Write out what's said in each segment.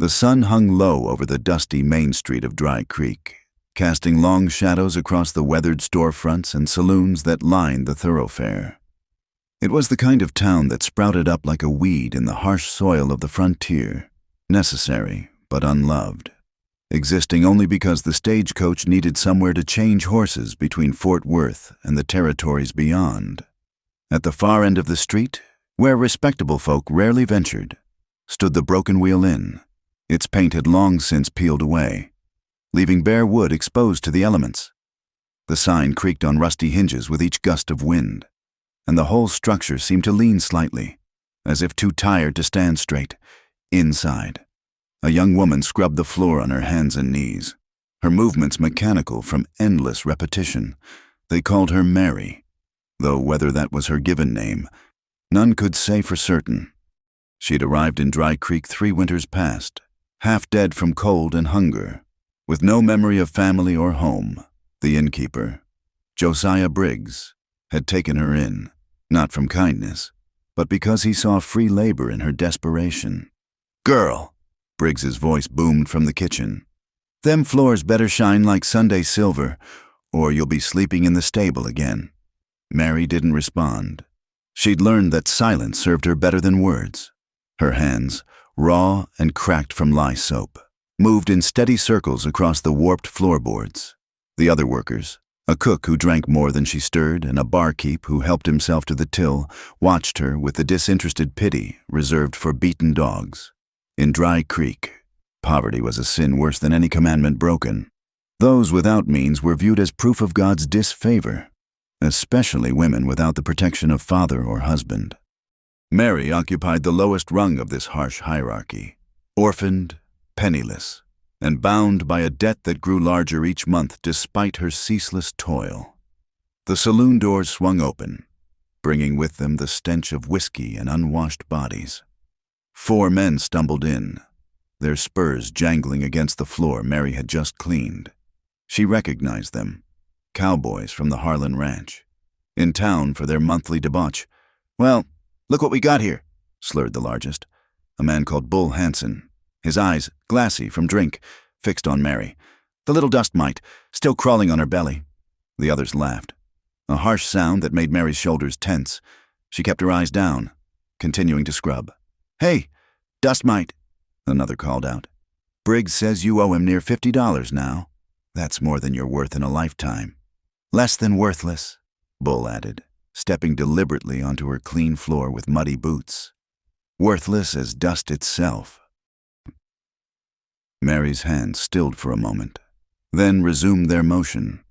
The sun hung low over the dusty main street of Dry Creek, casting long shadows across the weathered storefronts and saloons that lined the thoroughfare. It was the kind of town that sprouted up like a weed in the harsh soil of the frontier, necessary but unloved, existing only because the stagecoach needed somewhere to change horses between Fort Worth and the territories beyond. At the far end of the street, where respectable folk rarely ventured, stood the Broken Wheel Inn. Its paint had long since peeled away, leaving bare wood exposed to the elements. The sign creaked on rusty hinges with each gust of wind, and the whole structure seemed to lean slightly, as if too tired to stand straight. Inside, a young woman scrubbed the floor on her hands and knees, her movements mechanical from endless repetition. They called her Mary, though whether that was her given name, none could say for certain. She'd arrived in Dry Creek 3 winters past, half dead from cold and hunger, with no memory of family or home. The innkeeper, Josiah Briggs, had taken her in, not from kindness, but because he saw free labor in her desperation. "Girl," Briggs's voice boomed from the kitchen, "them floors better shine like Sunday silver, or you'll be sleeping in the stable again." Mary didn't respond. She'd learned that silence served her better than words. Her hands, raw and cracked from lye soap, moved in steady circles across the warped floorboards. The other workers, a cook who drank more than she stirred and a barkeep who helped himself to the till, watched her with the disinterested pity reserved for beaten dogs. In Dry Creek, poverty was a sin worse than any commandment broken. Those without means were viewed as proof of God's disfavor, especially women without the protection of father or husband. Mary occupied the lowest rung of this harsh hierarchy, orphaned, penniless, and bound by a debt that grew larger each month despite her ceaseless toil. The saloon doors swung open, bringing with them the stench of whiskey and unwashed bodies. 4 men stumbled in, their spurs jangling against the floor Mary had just cleaned. She recognized them, cowboys from the Harlan Ranch, in town for their monthly debauch. "Well, look what we got here," slurred the largest, a man called Bull Hanson, his eyes, glassy from drink, fixed on Mary. The little dust mite, still crawling on her belly. The others laughed, a harsh sound that made Mary's shoulders tense. She kept her eyes down, continuing to scrub. "Hey, dust mite," another called out. "Briggs says you owe him near $50 now. That's more than you're worth in a lifetime." "Less than worthless," Bull added, stepping deliberately onto her clean floor with muddy boots. "Worthless as dust itself." Mary's hands stilled for a moment, then resumed their motion.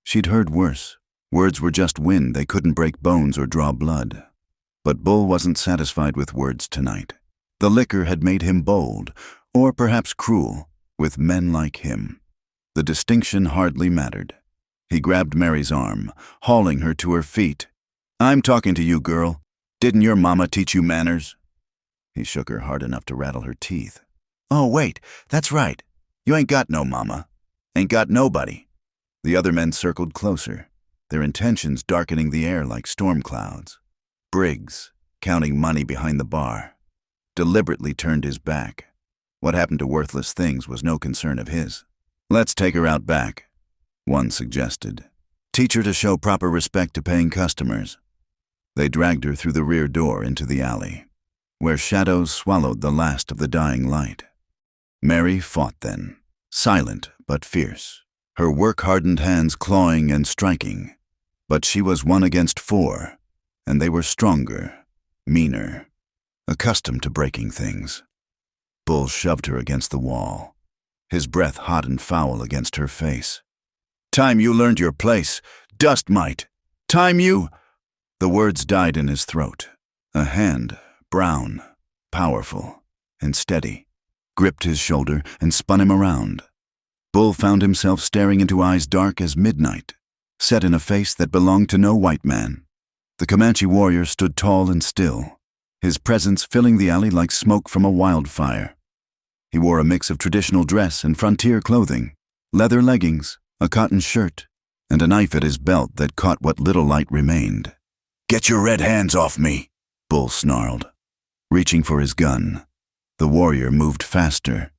She'd heard worse. Words were just wind, they couldn't break bones or draw blood. But Bull wasn't satisfied with words tonight. The liquor had made him bold, or perhaps cruel, with men like him. The distinction hardly mattered. He grabbed Mary's arm, hauling her to her feet. "I'm talking to you, girl. Didn't your mama teach you manners?" He shook her hard enough to rattle her teeth. "Oh, wait, that's right. You ain't got no mama. Ain't got nobody." The other men circled closer, their intentions darkening the air like storm clouds. Briggs, counting money behind the bar, deliberately turned his back. What happened to worthless things was no concern of his. "Let's take her out back," one suggested. "Teach her to show proper respect to paying customers." They dragged her through the rear door into the alley, where shadows swallowed the last of the dying light. Mary fought then, silent but fierce, her work-hardened hands clawing and striking. But she was 1 against 4, and they were stronger, meaner, accustomed to breaking things. Bull shoved her against the wall, his breath hot and foul against her face. "Time you learned your place, dust mite! Time you—" The words died in his throat. A hand, brown, powerful, and steady, gripped his shoulder and spun him around. Bull found himself staring into eyes dark as midnight, set in a face that belonged to no white man. The Comanche warrior stood tall and still, his presence filling the alley like smoke from a wildfire. He wore a mix of traditional dress and frontier clothing, leather leggings, a cotton shirt, and a knife at his belt that caught what little light remained. "Get your red hands off me," Bull snarled, reaching for his gun. The warrior moved faster.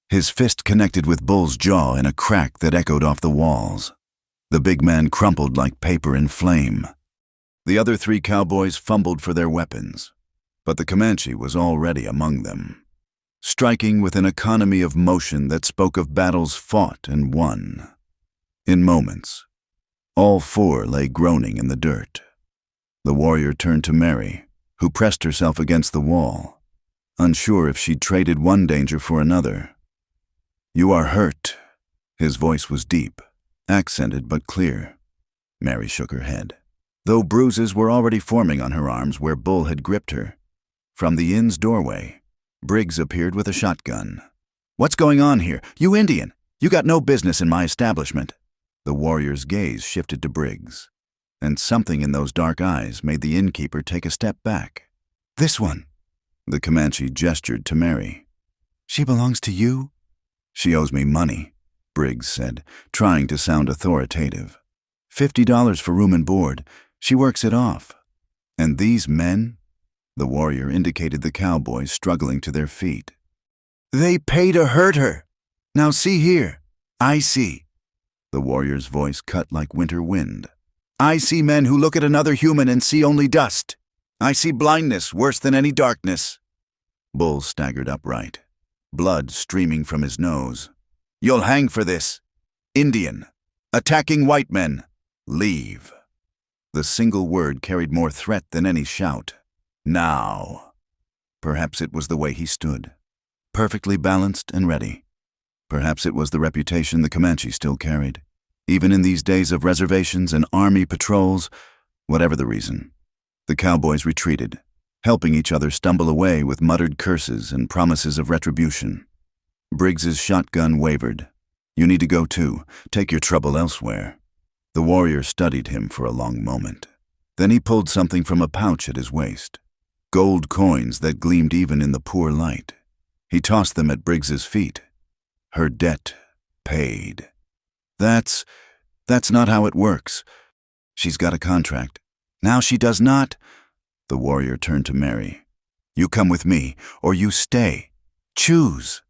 His fist connected with Bull's jaw in a crack that echoed off the walls. The big man crumpled like paper in flame. The other 3 cowboys fumbled for their weapons, but the Comanche was already among them, striking with an economy of motion that spoke of battles fought and won. In moments, all 4 lay groaning in the dirt. The warrior turned to Mary, who pressed herself against the wall, unsure if she'd traded one danger for another. "You are hurt." His voice was deep, accented but clear. Mary shook her head, though bruises were already forming on her arms where Bull had gripped her. From the inn's doorway, Briggs appeared with a shotgun. "What's going on here? You Indian! You got no business in my establishment." The warrior's gaze shifted to Briggs, and something in those dark eyes made the innkeeper take a step back. "This one." The Comanche gestured to Mary. "She belongs to you?" "She owes me money," Briggs said, trying to sound authoritative. $50 for room and board. She works it off. And these men? The warrior indicated the cowboys struggling to their feet. "They pay to hurt her. Now see here. I see." The warrior's voice cut like winter wind. "I see men who look at another human and see only dust. I see blindness worse than any darkness." Bull staggered upright, blood streaming from his nose. "You'll hang for this. Indian. Attacking white men. Leave." The single word carried more threat than any shout. Now. Perhaps it was the way he stood, perfectly balanced and ready. Perhaps it was the reputation the Comanche still carried, even in these days of reservations and army patrols. Whatever the reason, the cowboys retreated, helping each other stumble away with muttered curses and promises of retribution. Briggs's shotgun wavered. "You need to go too. Take your trouble elsewhere." The warrior studied him for a long moment. Then he pulled something from a pouch at his waist. Gold coins that gleamed even in the poor light. He tossed them at Briggs's feet. "Her debt paid." That's not how it works. She's got a contract. Now she does not." The warrior turned to Mary. "You come with me, or you stay. Choose."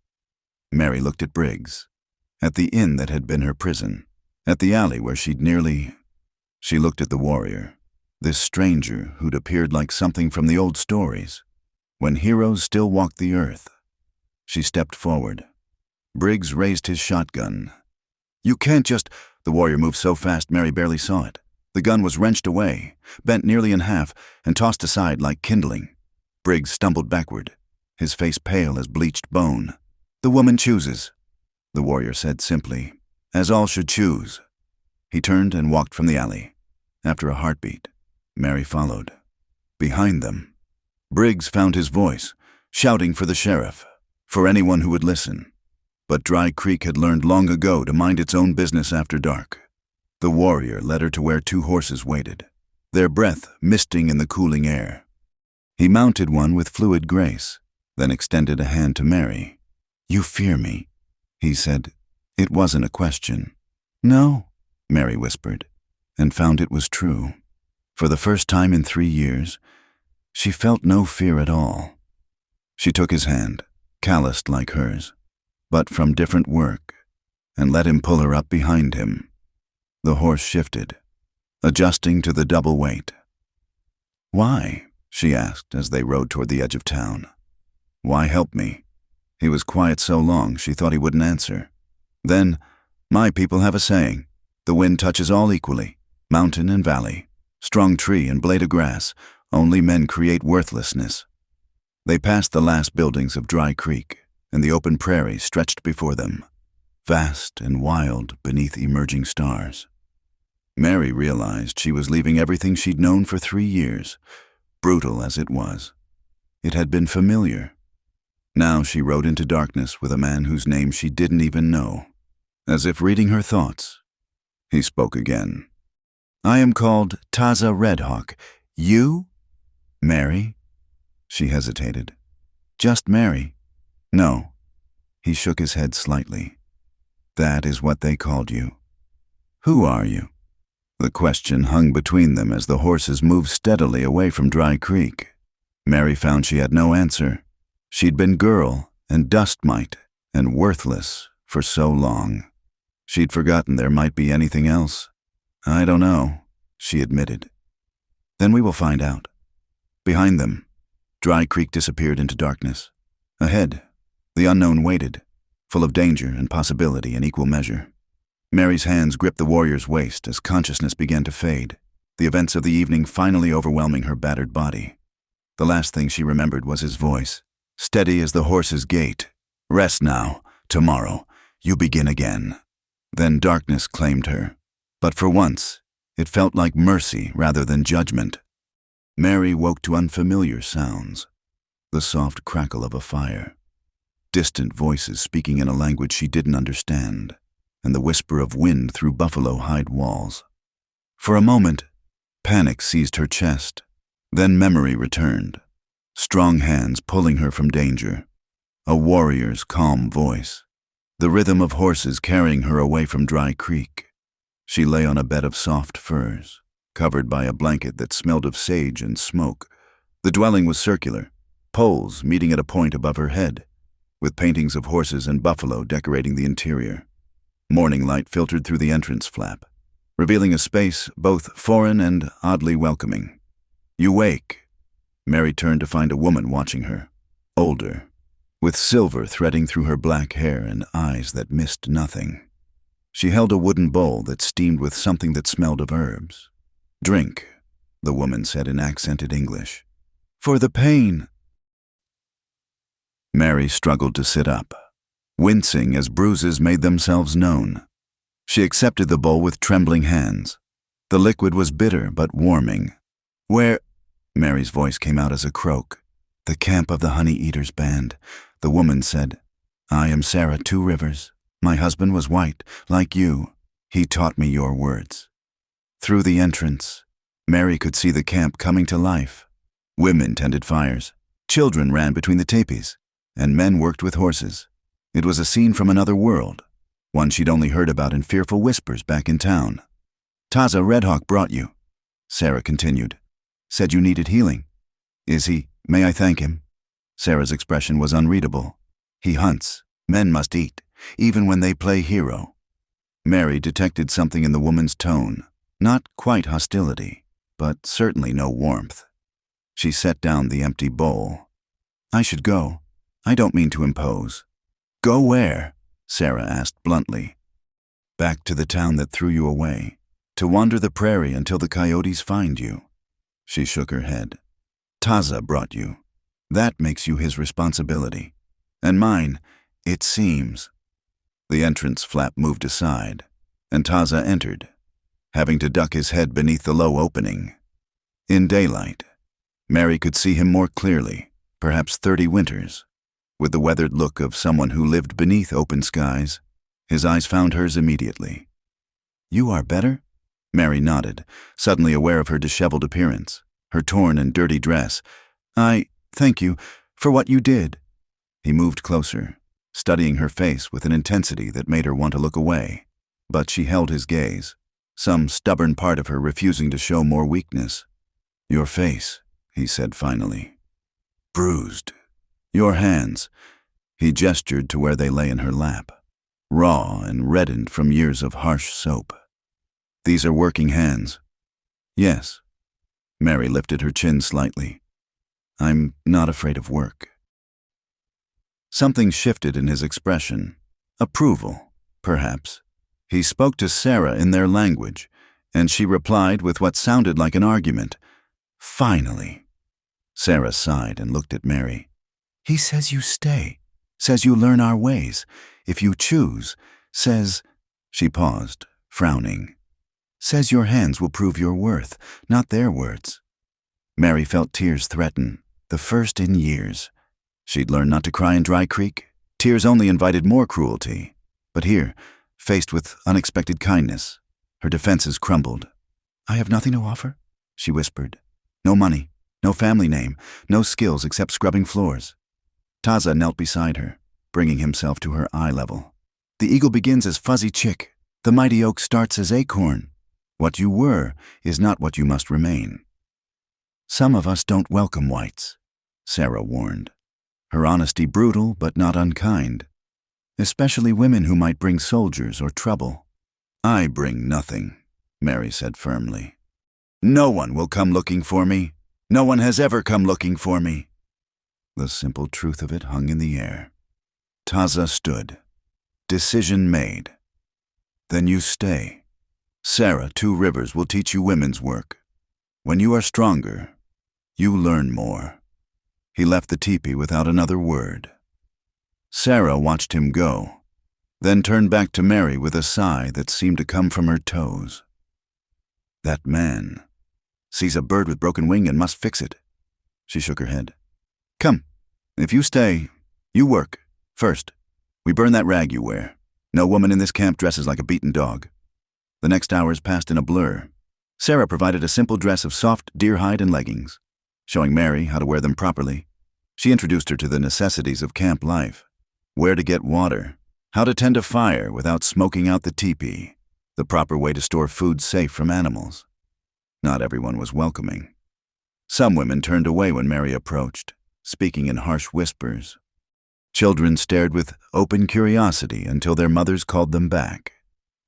Mary looked at Briggs, at the inn that had been her prison, at the alley where she'd nearly... She looked at the warrior, this stranger who'd appeared like something from the old stories, when heroes still walked the earth. She stepped forward. Briggs raised his shotgun. "You can't just..." The warrior moved so fast Mary barely saw it. The gun was wrenched away, bent nearly in half, and tossed aside like kindling. Briggs stumbled backward, his face pale as bleached bone. "The woman chooses," the warrior said simply, "as all should choose." He turned and walked from the alley. After a heartbeat, Mary followed. Behind them, Briggs found his voice, shouting for the sheriff, for anyone who would listen. But Dry Creek had learned long ago to mind its own business after dark. The warrior led her to where 2 horses waited, their breath misting in the cooling air. He mounted one with fluid grace, then extended a hand to Mary. "You fear me," he said. It wasn't a question. "No," Mary whispered, and found it was true. For the first time in 3 years, she felt no fear at all. She took his hand, calloused like hers, but from different work, and let him pull her up behind him. The horse shifted, adjusting to the double weight. "Why?" she asked as they rode toward the edge of town. "Why help me?" He was quiet so long she thought he wouldn't answer. Then, "My people have a saying, the wind touches all equally, mountain and valley, strong tree and blade of grass, only men create worthlessness." They passed the last buildings of Dry Creek, and the open prairie stretched before them, vast and wild beneath emerging stars. Mary realized she was leaving everything she'd known for 3 years, brutal as it was. It had been familiar. Now she rode into darkness with a man whose name she didn't even know. As if reading her thoughts, he spoke again. "I am called Taza Redhawk. You?" "Mary?" She hesitated. "Just Mary?" "No." He shook his head slightly. "That is what they called you. Who are you?" The question hung between them as the horses moved steadily away from Dry Creek. Mary found she had no answer. She'd been girl and dust mite and worthless for so long. She'd forgotten there might be anything else. I don't know, she admitted. Then we will find out. Behind them, Dry Creek disappeared into darkness. Ahead, the unknown waited, full of danger and possibility in equal measure. Mary's hands gripped the warrior's waist as consciousness began to fade, the events of the evening finally overwhelming her battered body. The last thing she remembered was his voice, steady as the horse's gait. Rest now. Tomorrow, you begin again. Then darkness claimed her. But for once, it felt like mercy rather than judgment. Mary woke to unfamiliar sounds. The soft crackle of a fire, distant voices speaking in a language she didn't understand, and the whisper of wind through buffalo hide walls. For a moment, panic seized her chest. Then memory returned, strong hands pulling her from danger, a warrior's calm voice, the rhythm of horses carrying her away from Dry Creek. She lay on a bed of soft furs, covered by a blanket that smelled of sage and smoke. The dwelling was circular, poles meeting at a point above her head, with paintings of horses and buffalo decorating the interior. Morning light filtered through the entrance flap, revealing a space both foreign and oddly welcoming. You wake. Mary turned to find a woman watching her, older, with silver threading through her black hair and eyes that missed nothing. She held a wooden bowl that steamed with something that smelled of herbs. Drink, the woman said in accented English. For the pain. Mary struggled to sit up, wincing as bruises made themselves known. She accepted the bowl with trembling hands. The liquid was bitter but warming. Where? Mary's voice came out as a croak. The camp of the Honey Eaters Band. The woman said, I am Sarah Two Rivers. My husband was white, like you. He taught me your words. Through the entrance, Mary could see the camp coming to life. Women tended fires, children ran between the teepees, and men worked with horses. It was a scene from another world, one she'd only heard about in fearful whispers back in town. Taza Redhawk brought you, Sarah continued. Said you needed healing. Is he? May I thank him? Sarah's expression was unreadable. He hunts. Men must eat, even when they play hero. Mary detected something in the woman's tone, not quite hostility, but certainly no warmth. She set down the empty bowl. I should go. I don't mean to impose. Go where? Sarah asked bluntly. Back to the town that threw you away, to wander the prairie until the coyotes find you. She shook her head. Taza brought you. That makes you his responsibility. And mine, it seems. The entrance flap moved aside, and Taza entered, having to duck his head beneath the low opening. In daylight, Mary could see him more clearly, perhaps 30 winters. With the weathered look of someone who lived beneath open skies, his eyes found hers immediately. You are better? Mary nodded, suddenly aware of her disheveled appearance, her torn and dirty dress. Thank you, for what you did. He moved closer, studying her face with an intensity that made her want to look away. But she held his gaze, some stubborn part of her refusing to show more weakness. Your face, he said finally. Bruised. Your hands. He gestured to where they lay in her lap, raw and reddened from years of harsh soap. These are working hands. Yes. Mary lifted her chin slightly. I'm not afraid of work. Something shifted in his expression. Approval, perhaps. He spoke to Sarah in their language, and she replied with what sounded like an argument. Finally. Sarah sighed and looked at Mary. He says you stay, says you learn our ways. If you choose, says... She paused, frowning. Says your hands will prove your worth, not their words. Mary felt tears threaten, the first in years. She'd learned not to cry in Dry Creek. Tears only invited more cruelty. But here, faced with unexpected kindness, her defenses crumbled. I have nothing to offer, she whispered. No money, no family name, no skills except scrubbing floors. Taza knelt beside her, bringing himself to her eye level. The eagle begins as fuzzy chick. The mighty oak starts as acorn. What you were is not what you must remain. Some of us don't welcome whites, Sarah warned. her honesty brutal but not unkind, especially women who might bring soldiers or trouble. "I bring nothing," Mary said firmly. "No one will come looking for me. No one has ever come looking for me." The simple truth of it hung in the air. Taza stood. Decision made. "Then you stay. Sarah, Two Rivers will teach you women's work. When you are stronger, you learn more." He left the teepee without another word. Sarah watched him go, then turned back to Mary with a sigh that seemed to come from her toes. "That man sees a bird with broken wing and must fix it." She shook her head. "Come, if you stay, you work. First, we burn that rag you wear. No woman in this camp dresses like a beaten dog." The next hours passed in a blur. Sarah provided a simple dress of soft deer hide and leggings. Showing Mary how to wear them properly, she introduced her to the necessities of camp life: where to get water, how to tend a fire without smoking out the teepee, the proper way to store food safe from animals. Not everyone was welcoming. Some women turned away when Mary approached, speaking in harsh whispers. Children stared with open curiosity until their mothers called them back.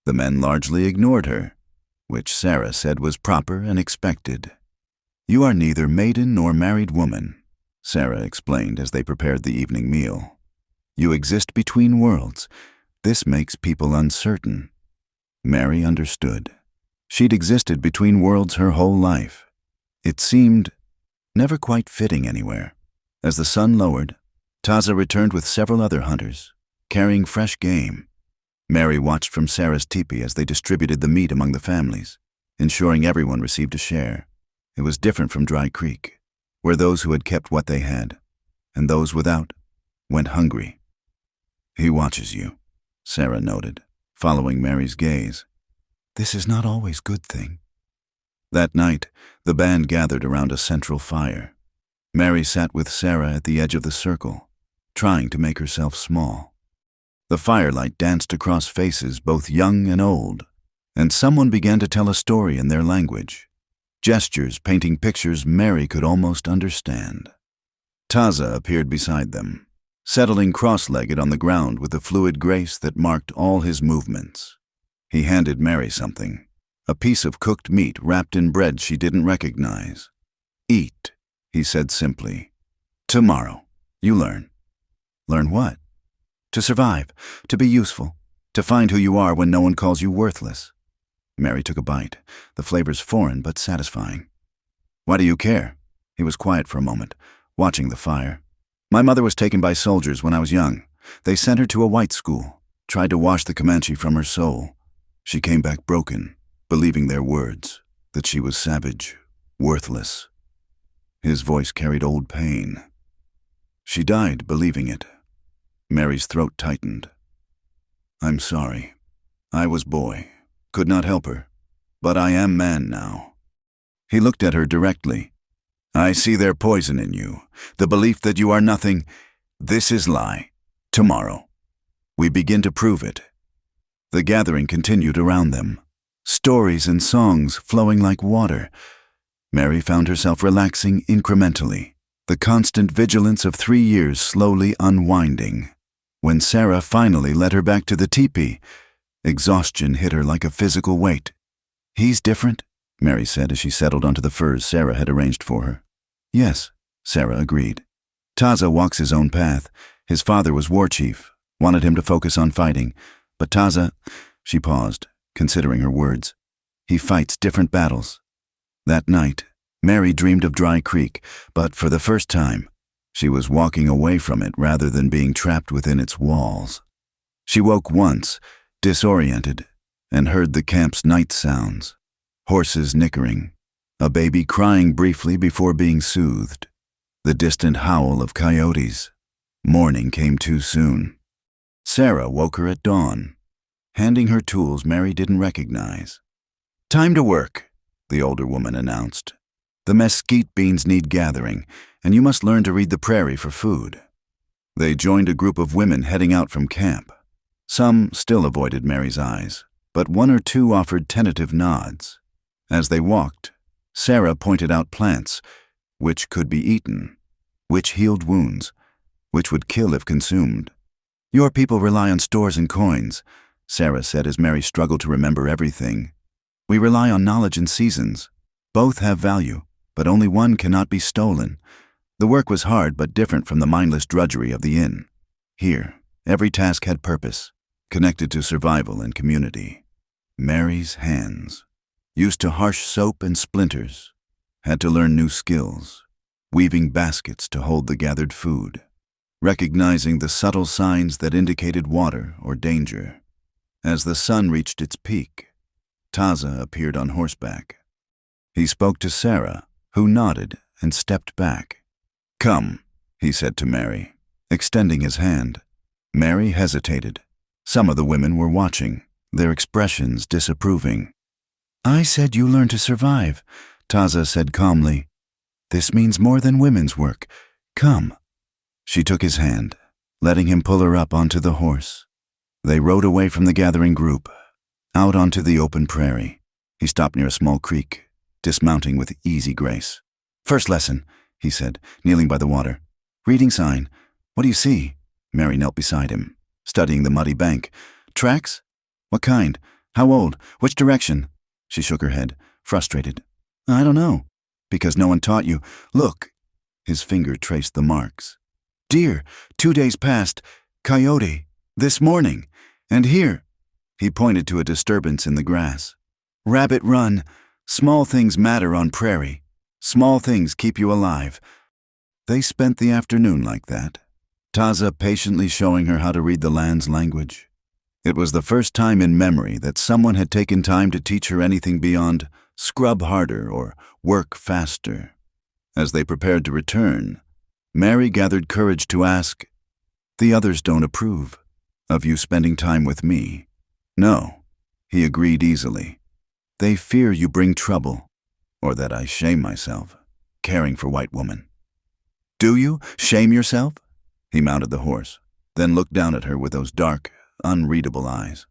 The men largely ignored her, which Sarah said was proper and expected. "You are neither maiden nor married woman," Sarah explained as they prepared the evening meal. "You exist between worlds. This makes people uncertain." Mary understood. She'd existed between worlds her whole life. It seemed never quite fitting anywhere. As the sun lowered, Taza returned with several other hunters, carrying fresh game. Mary watched from Sarah's teepee as they distributed the meat among the families, ensuring everyone received a share. It was different from Dry Creek, where those who had kept what they had, and those without, went hungry. "He watches you," Sarah noted, following Mary's gaze. "This is not always a good thing." That night, the band gathered around a central fire. Mary sat with Sarah at the edge of the circle, trying to make herself small. The firelight danced across faces both young and old, and someone began to tell a story in their language, gestures painting pictures Mary could almost understand. Taza appeared beside them, settling cross-legged on the ground with the fluid grace that marked all his movements. He handed Mary something, a piece of cooked meat wrapped in bread she didn't recognize. "Eat," he said simply. "Tomorrow, you learn." "Learn what?" "To survive, to be useful, to find who you are when no one calls you worthless." Mary took a bite, the flavors foreign but satisfying. "Why do you care?" He was quiet for a moment, watching the fire. "My mother was taken by soldiers when I was young. They sent her to a white school, tried to wash the Comanche from her soul. She came back broken, believing their words, that she was savage, worthless." His voice carried old pain. "She died believing it." Mary's throat tightened. "I'm sorry. I was boy, could not help her, but I am man now." He looked at her directly. "I see their poison in you, the belief that you are nothing. This is lie. Tomorrow, we begin to prove it." The gathering continued around them, stories and songs flowing like water. Mary found herself relaxing incrementally, the constant vigilance of 3 years slowly unwinding. When Sarah finally led her back to the teepee, exhaustion hit her like a physical weight. "He's different," Mary said as she settled onto the furs Sarah had arranged for her. "Yes," Sarah agreed. "Taza walks his own path. His father was war chief, wanted him to focus on fighting. But Taza," she paused, considering her words, "he fights different battles." That night, Mary dreamed of Dry Creek, but for the first time, she was walking away from it rather than being trapped within its walls. She woke once, disoriented, and heard the camp's night sounds: horses nickering, a baby crying briefly before being soothed, the distant howl of coyotes. Morning came too soon. Sarah woke her at dawn, handing her tools Mary didn't recognize. "Time to work," the older woman announced. "The mesquite beans need gathering, and you must learn to read the prairie for food." They joined a group of women heading out from camp. Some still avoided Mary's eyes, but 1 or 2 offered tentative nods. As they walked, Sarah pointed out plants, which could be eaten, which healed wounds, which would kill if consumed. Your people rely on stores and coins, Sarah said as Mary struggled to remember everything. We rely on knowledge and seasons. Both have value, but only one cannot be stolen. The work was hard but different from the mindless drudgery of the inn. Here, every task had purpose, connected to survival and community. Mary's hands, used to harsh soap and splinters, had to learn new skills, weaving baskets to hold the gathered food, recognizing the subtle signs that indicated water or danger. As the sun reached its peak, Taza appeared on horseback. He spoke to Sarah, who nodded and stepped back. "Come," he said to Mary, extending his hand. Mary hesitated. Some of the women were watching, their expressions disapproving. "I said you learn to survive," Taza said calmly. "This means more than women's work. Come." She took his hand, letting him pull her up onto the horse. They rode away from the gathering group, out onto the open prairie. He stopped near a small creek, dismounting with easy grace. "First lesson," he said, kneeling by the water. "Reading sign. What do you see?" Mary knelt beside him, studying the muddy bank. "Tracks? What kind? How old? Which direction?" She shook her head, frustrated. "I don't know." "Because no one taught you. Look." His finger traced the marks. "Deer, 2 days past. Coyote, this morning. And here." He pointed to a disturbance in the grass. "Rabbit run. Small things matter on prairie. Small things keep you alive." They spent the afternoon like that, Taza patiently showing her how to read the land's language. It was the first time in memory that someone had taken time to teach her anything beyond scrub harder or work faster. As they prepared to return, Mary gathered courage to ask, "The others don't approve of you spending time with me." "No," he agreed easily. "They fear you bring trouble, or that I shame myself, caring for white woman." "Do you shame yourself?" He mounted the horse, then looked down at her with those dark, unreadable eyes.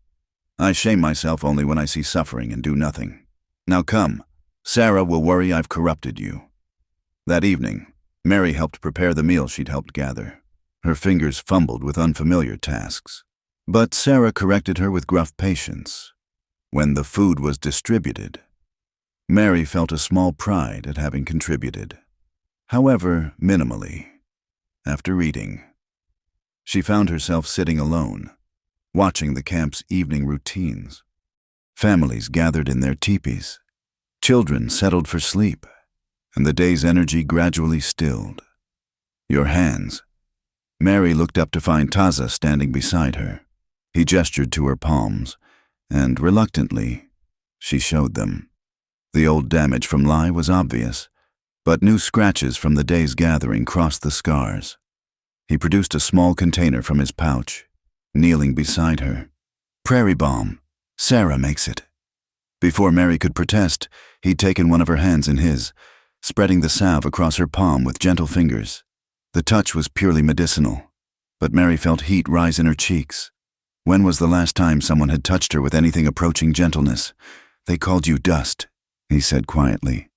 "I shame myself only when I see suffering and do nothing. Now come, Sarah will worry I've corrupted you." That evening, Mary helped prepare the meal she'd helped gather. Her fingers fumbled with unfamiliar tasks, but Sarah corrected her with gruff patience. When the food was distributed, Mary felt a small pride at having contributed, however minimally. After eating, she found herself sitting alone, watching the camp's evening routines. Families gathered in their teepees, children settled for sleep, and the day's energy gradually stilled. "Your hands." Mary looked up to find Taza standing beside her. He gestured to her palms, and reluctantly, she showed them. The old damage from lie was obvious, but new scratches from the day's gathering crossed the scars. He produced a small container from his pouch, kneeling beside her. "Prairie balm. Sarah makes it." Before Mary could protest, he'd taken one of her hands in his, spreading the salve across her palm with gentle fingers. The touch was purely medicinal, but Mary felt heat rise in her cheeks. When was the last time someone had touched her with anything approaching gentleness? "They called you dust," he said quietly,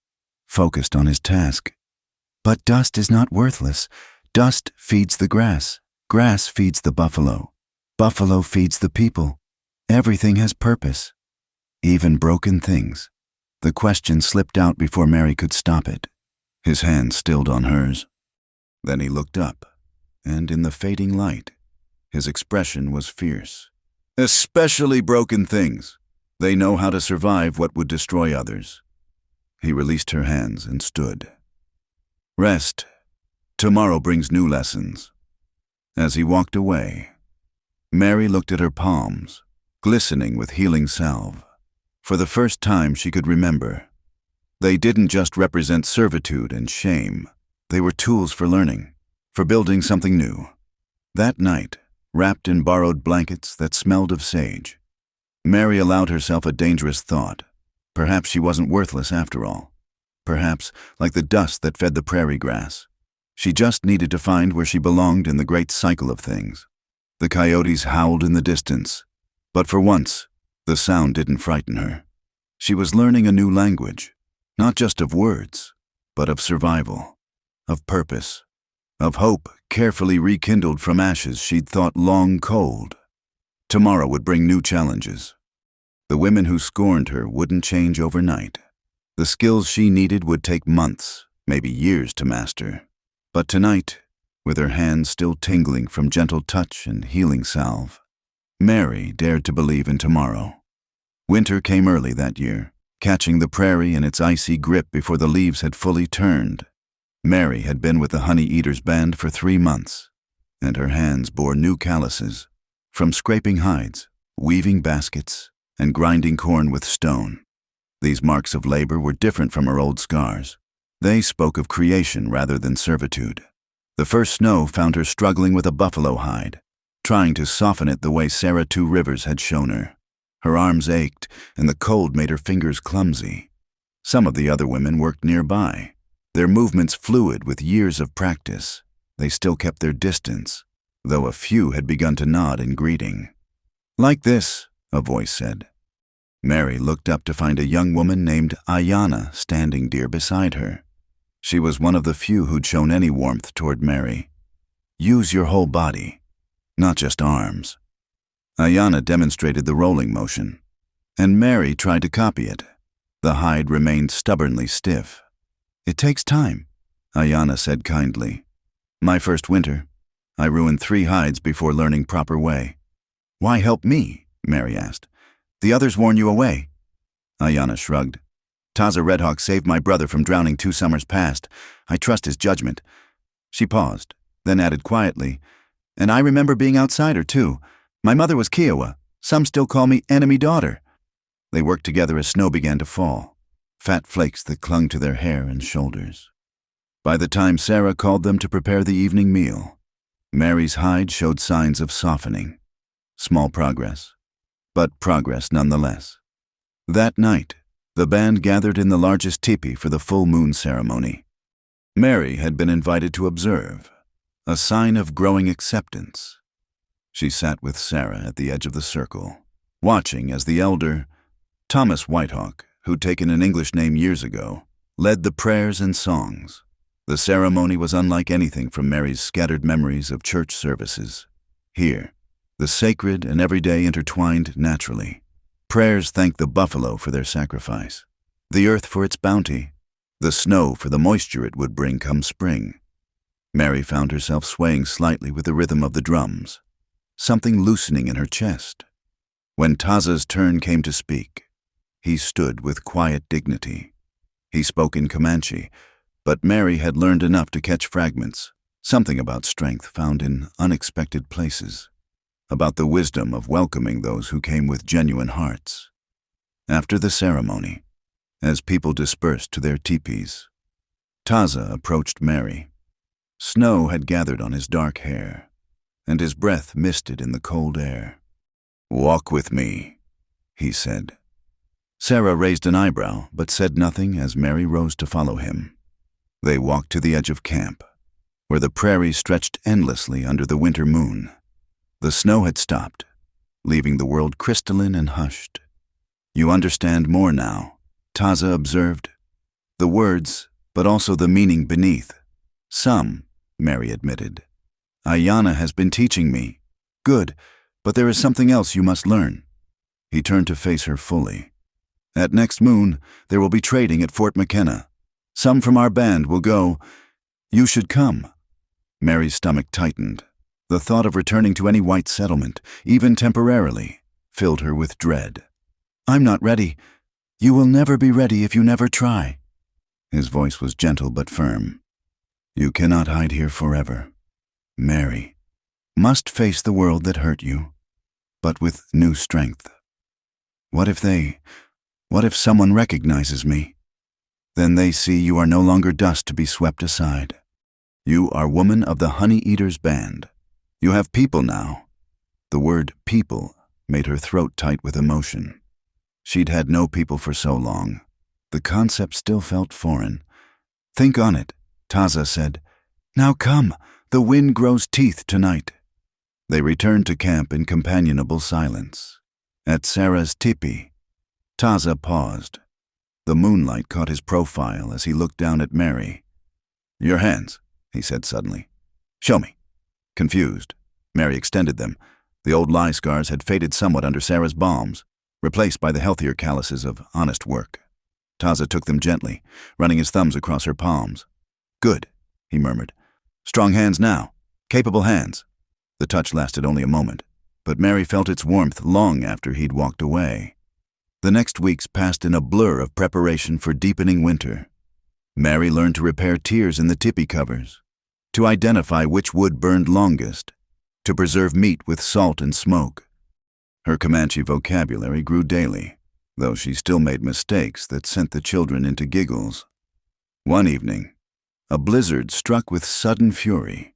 focused on his task. "But dust is not worthless. Dust feeds the grass. Grass feeds the buffalo. Buffalo feeds the people. Everything has purpose. Even broken things." The question slipped out before Mary could stop it. His hand stilled on hers. Then he looked up, and in the fading light, his expression was fierce. "Especially broken things. They know how to survive what would destroy others." He released her hands and stood. "Rest. Tomorrow brings new lessons." As he walked away, Mary looked at her palms, glistening with healing salve. For the first time she could remember, they didn't just represent servitude and shame. They were tools for learning, for building something new. That night, wrapped in borrowed blankets that smelled of sage, Mary allowed herself a dangerous thought. Perhaps she wasn't worthless after all. Perhaps, like the dust that fed the prairie grass, she just needed to find where she belonged in the great cycle of things. The coyotes howled in the distance, but for once, the sound didn't frighten her. She was learning a new language, not just of words, but of survival, of purpose, of hope carefully rekindled from ashes she'd thought long cold. Tomorrow would bring new challenges. The women who scorned her wouldn't change overnight. The skills she needed would take months, maybe years to master. But tonight, with her hands still tingling from gentle touch and healing salve, Mary dared to believe in tomorrow. Winter came early that year, catching the prairie in its icy grip before the leaves had fully turned. Mary had been with the Honey Eaters band for 3 months, and her hands bore new calluses, from scraping hides, weaving baskets, and grinding corn with stone. These marks of labor were different from her old scars. They spoke of creation rather than servitude. The first snow found her struggling with a buffalo hide, trying to soften it the way Sarah Two Rivers had shown her. Her arms ached, and the cold made her fingers clumsy. Some of the other women worked nearby, their movements fluid with years of practice. They still kept their distance, though a few had begun to nod in greeting. "Like this," a voice said. Mary looked up to find a young woman named Ayanna standing dear beside her. She was one of the few who'd shown any warmth toward Mary. "Use your whole body, not just arms." Ayanna demonstrated the rolling motion, and Mary tried to copy it. The hide remained stubbornly stiff. "It takes time," Ayanna said kindly. "My first winter, I ruined 3 hides before learning proper way." "Why help me?" Mary asked. "The others warn you away." Ayanna shrugged. "Taza Redhawk saved my brother from drowning 2 summers past. I trust his judgment." She paused, then added quietly, "And I remember being outsider, too. My mother was Kiowa. Some still call me enemy daughter." They worked together as snow began to fall, fat flakes that clung to their hair and shoulders. By the time Sarah called them to prepare the evening meal, Mary's hide showed signs of softening. Small progress, but progress nonetheless. That night, the band gathered in the largest teepee for the full moon ceremony. Mary had been invited to observe, a sign of growing acceptance. She sat with Sarah at the edge of the circle, watching as the elder, Thomas Whitehawk, who'd taken an English name years ago, led the prayers and songs. The ceremony was unlike anything from Mary's scattered memories of church services. Here, the sacred and everyday intertwined naturally. Prayers thanked the buffalo for their sacrifice, the earth for its bounty, the snow for the moisture it would bring come spring. Mary found herself swaying slightly with the rhythm of the drums, something loosening in her chest. When Taza's turn came to speak, he stood with quiet dignity. He spoke in Comanche, but Mary had learned enough to catch fragments, something about strength found in unexpected places, about the wisdom of welcoming those who came with genuine hearts. After the ceremony, as people dispersed to their teepees, Taza approached Mary. Snow had gathered on his dark hair, and his breath misted in the cold air. "Walk with me," he said. Sarah raised an eyebrow, but said nothing as Mary rose to follow him. They walked to the edge of camp, where the prairie stretched endlessly under the winter moon. The snow had stopped, leaving the world crystalline and hushed. "You understand more now," Taza observed. "The words, but also the meaning beneath." "Some," Mary admitted. "Ayanna has been teaching me." "Good, but there is something else you must learn." He turned to face her fully. "At next moon, there will be trading at Fort McKenna. Some from our band will go. You should come." Mary's stomach tightened. The thought of returning to any white settlement, even temporarily, filled her with dread. "I'm not ready. You will never be ready if you never try." His voice was gentle but firm. "You cannot hide here forever. Mary must face the world that hurt you, but with new strength. What if someone recognizes me? Then they see you are no longer dust to be swept aside. You are woman of the Honey Eaters band. You have people now." The word people made her throat tight with emotion. She'd had no people for so long. The concept still felt foreign. "Think on it," Taza said. "Now come, the wind grows teeth tonight." They returned to camp in companionable silence. At Sarah's teepee, Taza paused. The moonlight caught his profile as he looked down at Mary. "Your hands," he said suddenly. "Show me." Confused, Mary extended them. The old lie scars had faded somewhat under Sarah's balms, replaced by the healthier calluses of honest work. Taza took them gently, running his thumbs across her palms. "Good," he murmured. "Strong hands now. Capable hands." The touch lasted only a moment, but Mary felt its warmth long after he'd walked away. The next weeks passed in a blur of preparation for deepening winter. Mary learned to repair tears in the tipi covers, to identify which wood burned longest, to preserve meat with salt and smoke. Her Comanche vocabulary grew daily, though she still made mistakes that sent the children into giggles. One evening, a blizzard struck with sudden fury.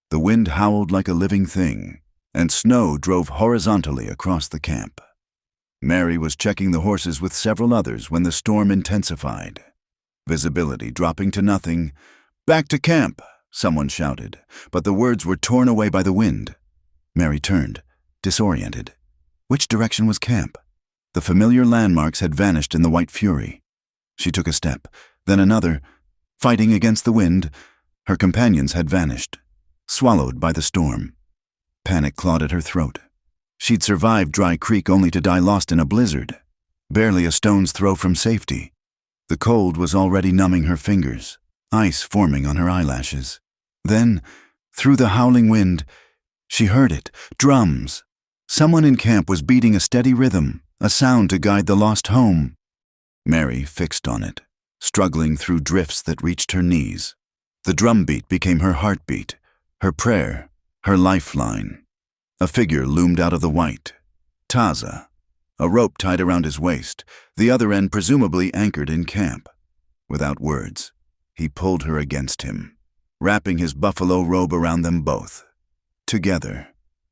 The wind howled like a living thing, and snow drove horizontally across the camp. Mary was checking the horses with several others when the storm intensified. Visibility dropping to nothing. "Back to camp!" someone shouted, but the words were torn away by the wind. Mary turned, disoriented. Which direction was camp? The familiar landmarks had vanished in the white fury. She took a step, then another. Fighting against the wind, her companions had vanished, swallowed by the storm. Panic clawed at her throat. She'd survived Dry Creek only to die lost in a blizzard, barely a stone's throw from safety. The cold was already numbing her fingers, ice forming on her eyelashes. Then, through the howling wind, she heard it, drums. Someone in camp was beating a steady rhythm, a sound to guide the lost home. Mary fixed on it, struggling through drifts that reached her knees. The drumbeat became her heartbeat, her prayer, her lifeline. A figure loomed out of the white. Taza, a rope tied around his waist, the other end presumably anchored in camp. Without words, he pulled her against him, wrapping his buffalo robe around them both. Together,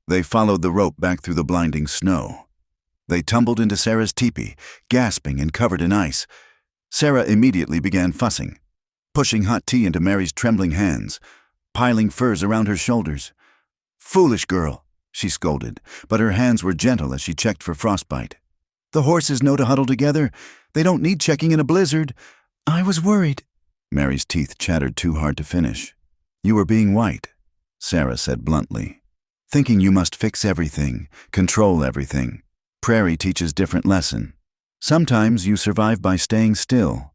they followed the rope back through the blinding snow. They tumbled into Sarah's teepee, gasping and covered in ice. Sarah immediately began fussing, pushing hot tea into Mary's trembling hands, piling furs around her shoulders. "Foolish girl," she scolded, but her hands were gentle as she checked for frostbite. "The horses know to huddle together. They don't need checking in a blizzard." "I was worried." Mary's teeth chattered too hard to finish. "You were being white," Sarah said bluntly. "Thinking you must fix everything, control everything. Prairie teaches different lesson. Sometimes you survive by staying still."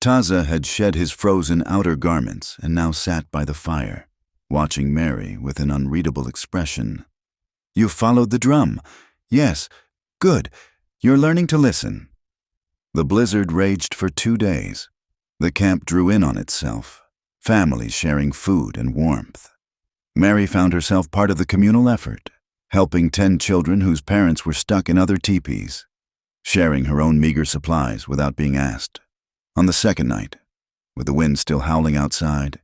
Taza had shed his frozen outer garments and now sat by the fire, watching Mary with an unreadable expression. "You followed the drum. Yes, good. You're learning to listen." The blizzard raged for 2 days. The camp drew in on itself, families sharing food and warmth. Mary found herself part of the communal effort, helping 10 children whose parents were stuck in other teepees, sharing her own meager supplies without being asked. On the second night, with the wind still howling outside,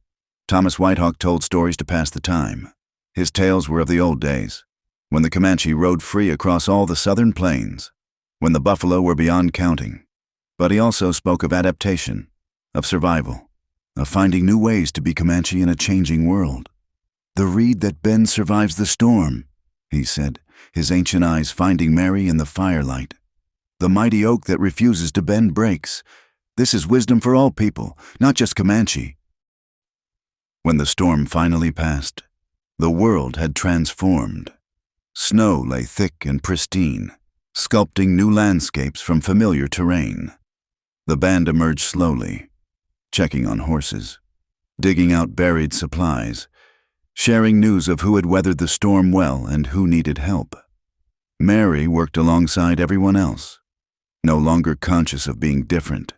Thomas Whitehawk told stories to pass the time. His tales were of the old days, when the Comanche rode free across all the southern plains, when the buffalo were beyond counting. But he also spoke of adaptation, of survival, of finding new ways to be Comanche in a changing world. "The reed that bends survives the storm," he said, his ancient eyes finding Mary in the firelight. "The mighty oak that refuses to bend breaks. This is wisdom for all people, not just Comanche." When the storm finally passed, the world had transformed. Snow lay thick and pristine, sculpting new landscapes from familiar terrain. The band emerged slowly, checking on horses, digging out buried supplies, sharing news of who had weathered the storm well and who needed help. Mary worked alongside everyone else, no longer conscious of being different.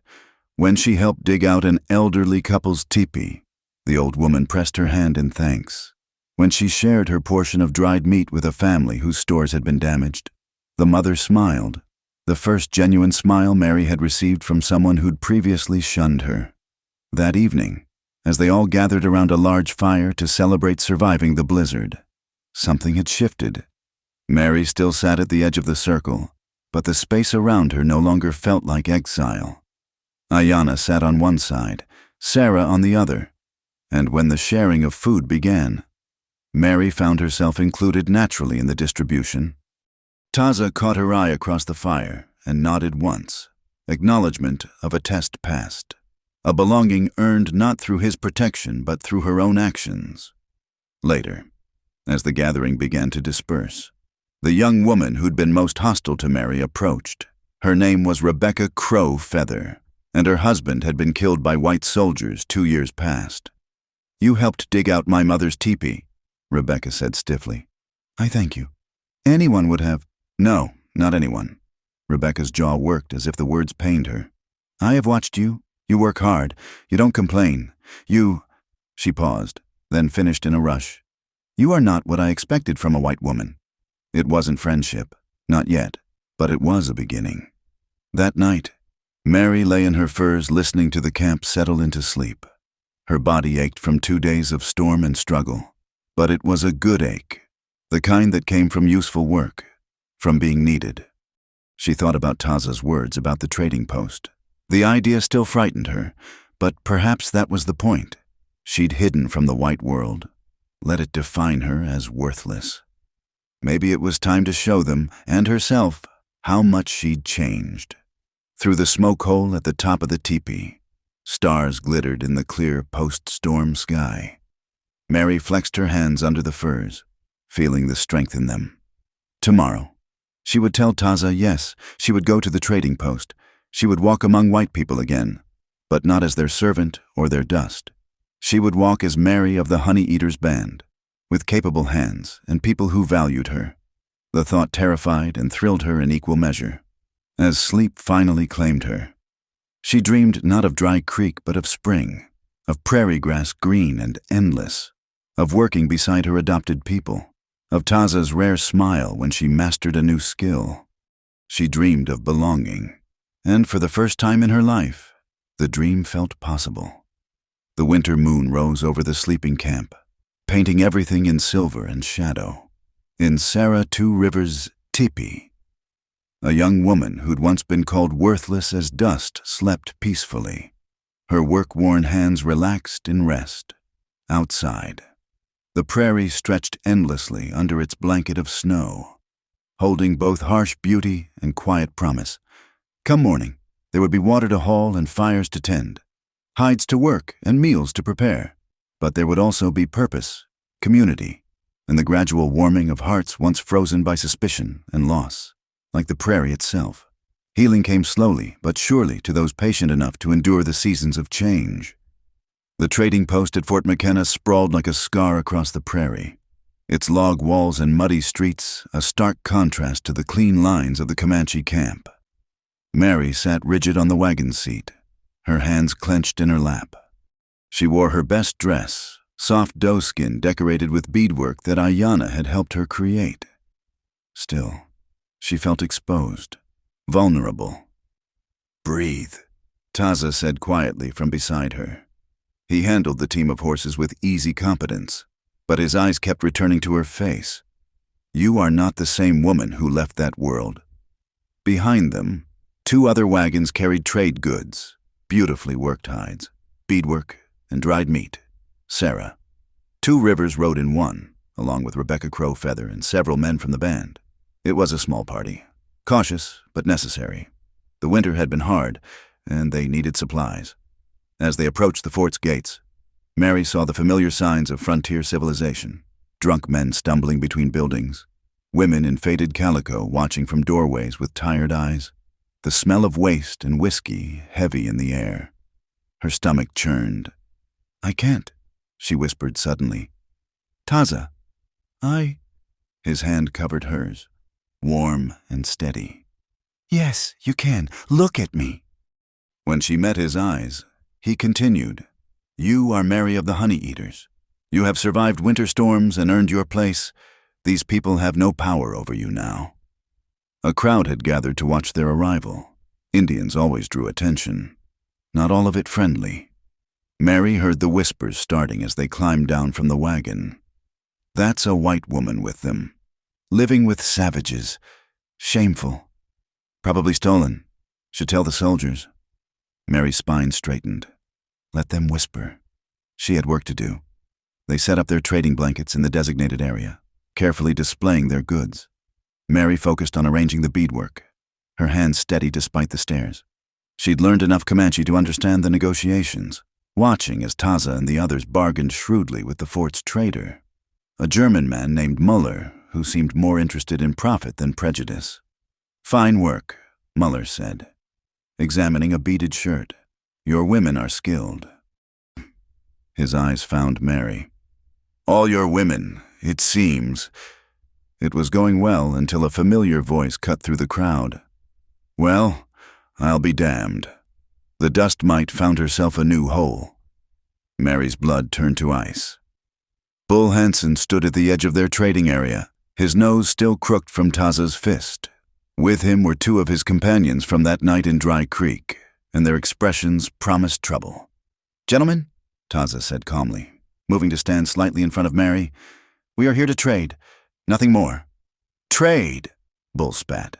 When she helped dig out an elderly couple's teepee, the old woman pressed her hand in thanks. When she shared her portion of dried meat with a family whose stores had been damaged, the mother smiled, the first genuine smile Mary had received from someone who'd previously shunned her. That evening, as they all gathered around a large fire to celebrate surviving the blizzard, something had shifted. Mary still sat at the edge of the circle, but the space around her no longer felt like exile. Ayanna sat on one side, Sarah on the other, and when the sharing of food began, Mary found herself included naturally in the distribution. Taza caught her eye across the fire and nodded once, acknowledgement of a test passed, a belonging earned not through his protection but through her own actions. Later, As the gathering began to disperse, the young woman who'd been most hostile to Mary approached. Her name was Rebecca Crow Feather, and her husband had been killed by white soldiers 2 years past. "You helped dig out my mother's teepee," Rebecca said stiffly. "I thank you. Anyone would have—" "No, not anyone." Rebecca's jaw worked as if the words pained her. "I have watched you. You work hard. You don't complain. You—" She paused, then finished in a rush. "You are not what I expected from a white woman." It wasn't friendship, not yet, but it was a beginning. That night, Mary lay in her furs listening to the camp settle into sleep. Her body ached from 2 days of storm and struggle, but it was a good ache, the kind that came from useful work, from being needed. She thought about Taza's words about the trading post. The idea still frightened her, but perhaps that was the point. She'd hidden from the white world, let it define her as worthless. Maybe it was time to show them, and herself, how much she'd changed. Through the smoke hole at the top of the teepee, stars glittered in the clear post-storm sky. Mary flexed her hands under the furs, feeling the strength in them. Tomorrow, she would tell Taza yes, she would go to the trading post. She would walk among white people again, but not as their servant or their dust. She would walk as Mary of the Honey Eaters Band, with capable hands and people who valued her. The thought terrified and thrilled her in equal measure, as sleep finally claimed her. She dreamed not of Dry Creek but of spring, of prairie grass green and endless, of working beside her adopted people, of Taza's rare smile when she mastered a new skill. She dreamed of belonging, and for the first time in her life, the dream felt possible. The winter moon rose over the sleeping camp, painting everything in silver and shadow. In Sarah Two Rivers' teepee, a young woman who'd once been called worthless as dust slept peacefully, her work-worn hands relaxed in rest. Outside, the prairie stretched endlessly under its blanket of snow, holding both harsh beauty and quiet promise. Come morning, there would be water to haul and fires to tend, hides to work and meals to prepare. But there would also be purpose, community, and the gradual warming of hearts once frozen by suspicion and loss, like the prairie itself. Healing came slowly but surely to those patient enough to endure the seasons of change. The trading post at Fort McKenna sprawled like a scar across the prairie, its log walls and muddy streets a stark contrast to the clean lines of the Comanche camp. Mary sat rigid on the wagon seat, her hands clenched in her lap. She wore her best dress, soft doeskin decorated with beadwork that Ayanna had helped her create. Still, she felt exposed, vulnerable. "Breathe," Taza said quietly from beside her. He handled the team of horses with easy competence, but his eyes kept returning to her face. "You are not the same woman who left that world." Behind them, 2 other wagons carried trade goods, beautifully worked hides, beadwork, and dried meat. Sarah. 2 Rivers rode in one, along with Rebecca Crow Feather and several men from the band. It was a small party, cautious but necessary. The winter had been hard, and they needed supplies. As they approached the fort's gates, Mary saw the familiar signs of frontier civilization: drunk men stumbling between buildings, women in faded calico watching from doorways with tired eyes, the smell of waste and whiskey heavy in the air. Her stomach churned. "I can't," she whispered suddenly. "Taza, His hand covered hers, warm and steady. "Yes, you can. Look at me." When she met his eyes, he continued, "You are Mary of the Honey Eaters. You have survived winter storms and earned your place. These people have no power over you now." A crowd had gathered to watch their arrival. Indians always drew attention, not all of it friendly. Mary heard the whispers starting as they climbed down from the wagon. That's a white woman with them, living with savages. Shameful. Probably stolen. Should tell the soldiers. Mary's spine straightened. Let them whisper. She had work to do. They set up their trading blankets in the designated area, carefully displaying their goods. Mary focused on arranging the beadwork, her hands steady despite the stares. She'd learned enough Comanche to understand the negotiations, watching as Taza and the others bargained shrewdly with the fort's trader. a German man named Muller, who seemed more interested in profit than prejudice. "Fine work," Muller said, examining a beaded shirt. "Your women are skilled." His eyes found Mary. "All your women, it seems." It was going well until a familiar voice cut through the crowd. "Well, I'll be damned." The dust mite found herself a new hole. Mary's blood turned to ice. Bull Hansen stood at the edge of their trading area, his nose still crooked from Taza's fist. With him were two of his companions from that night in Dry Creek, and their expressions promised trouble. "Gentlemen," Taza said calmly, moving to stand slightly in front of Mary, "we are here to trade. Nothing more." "Trade," Bull spat.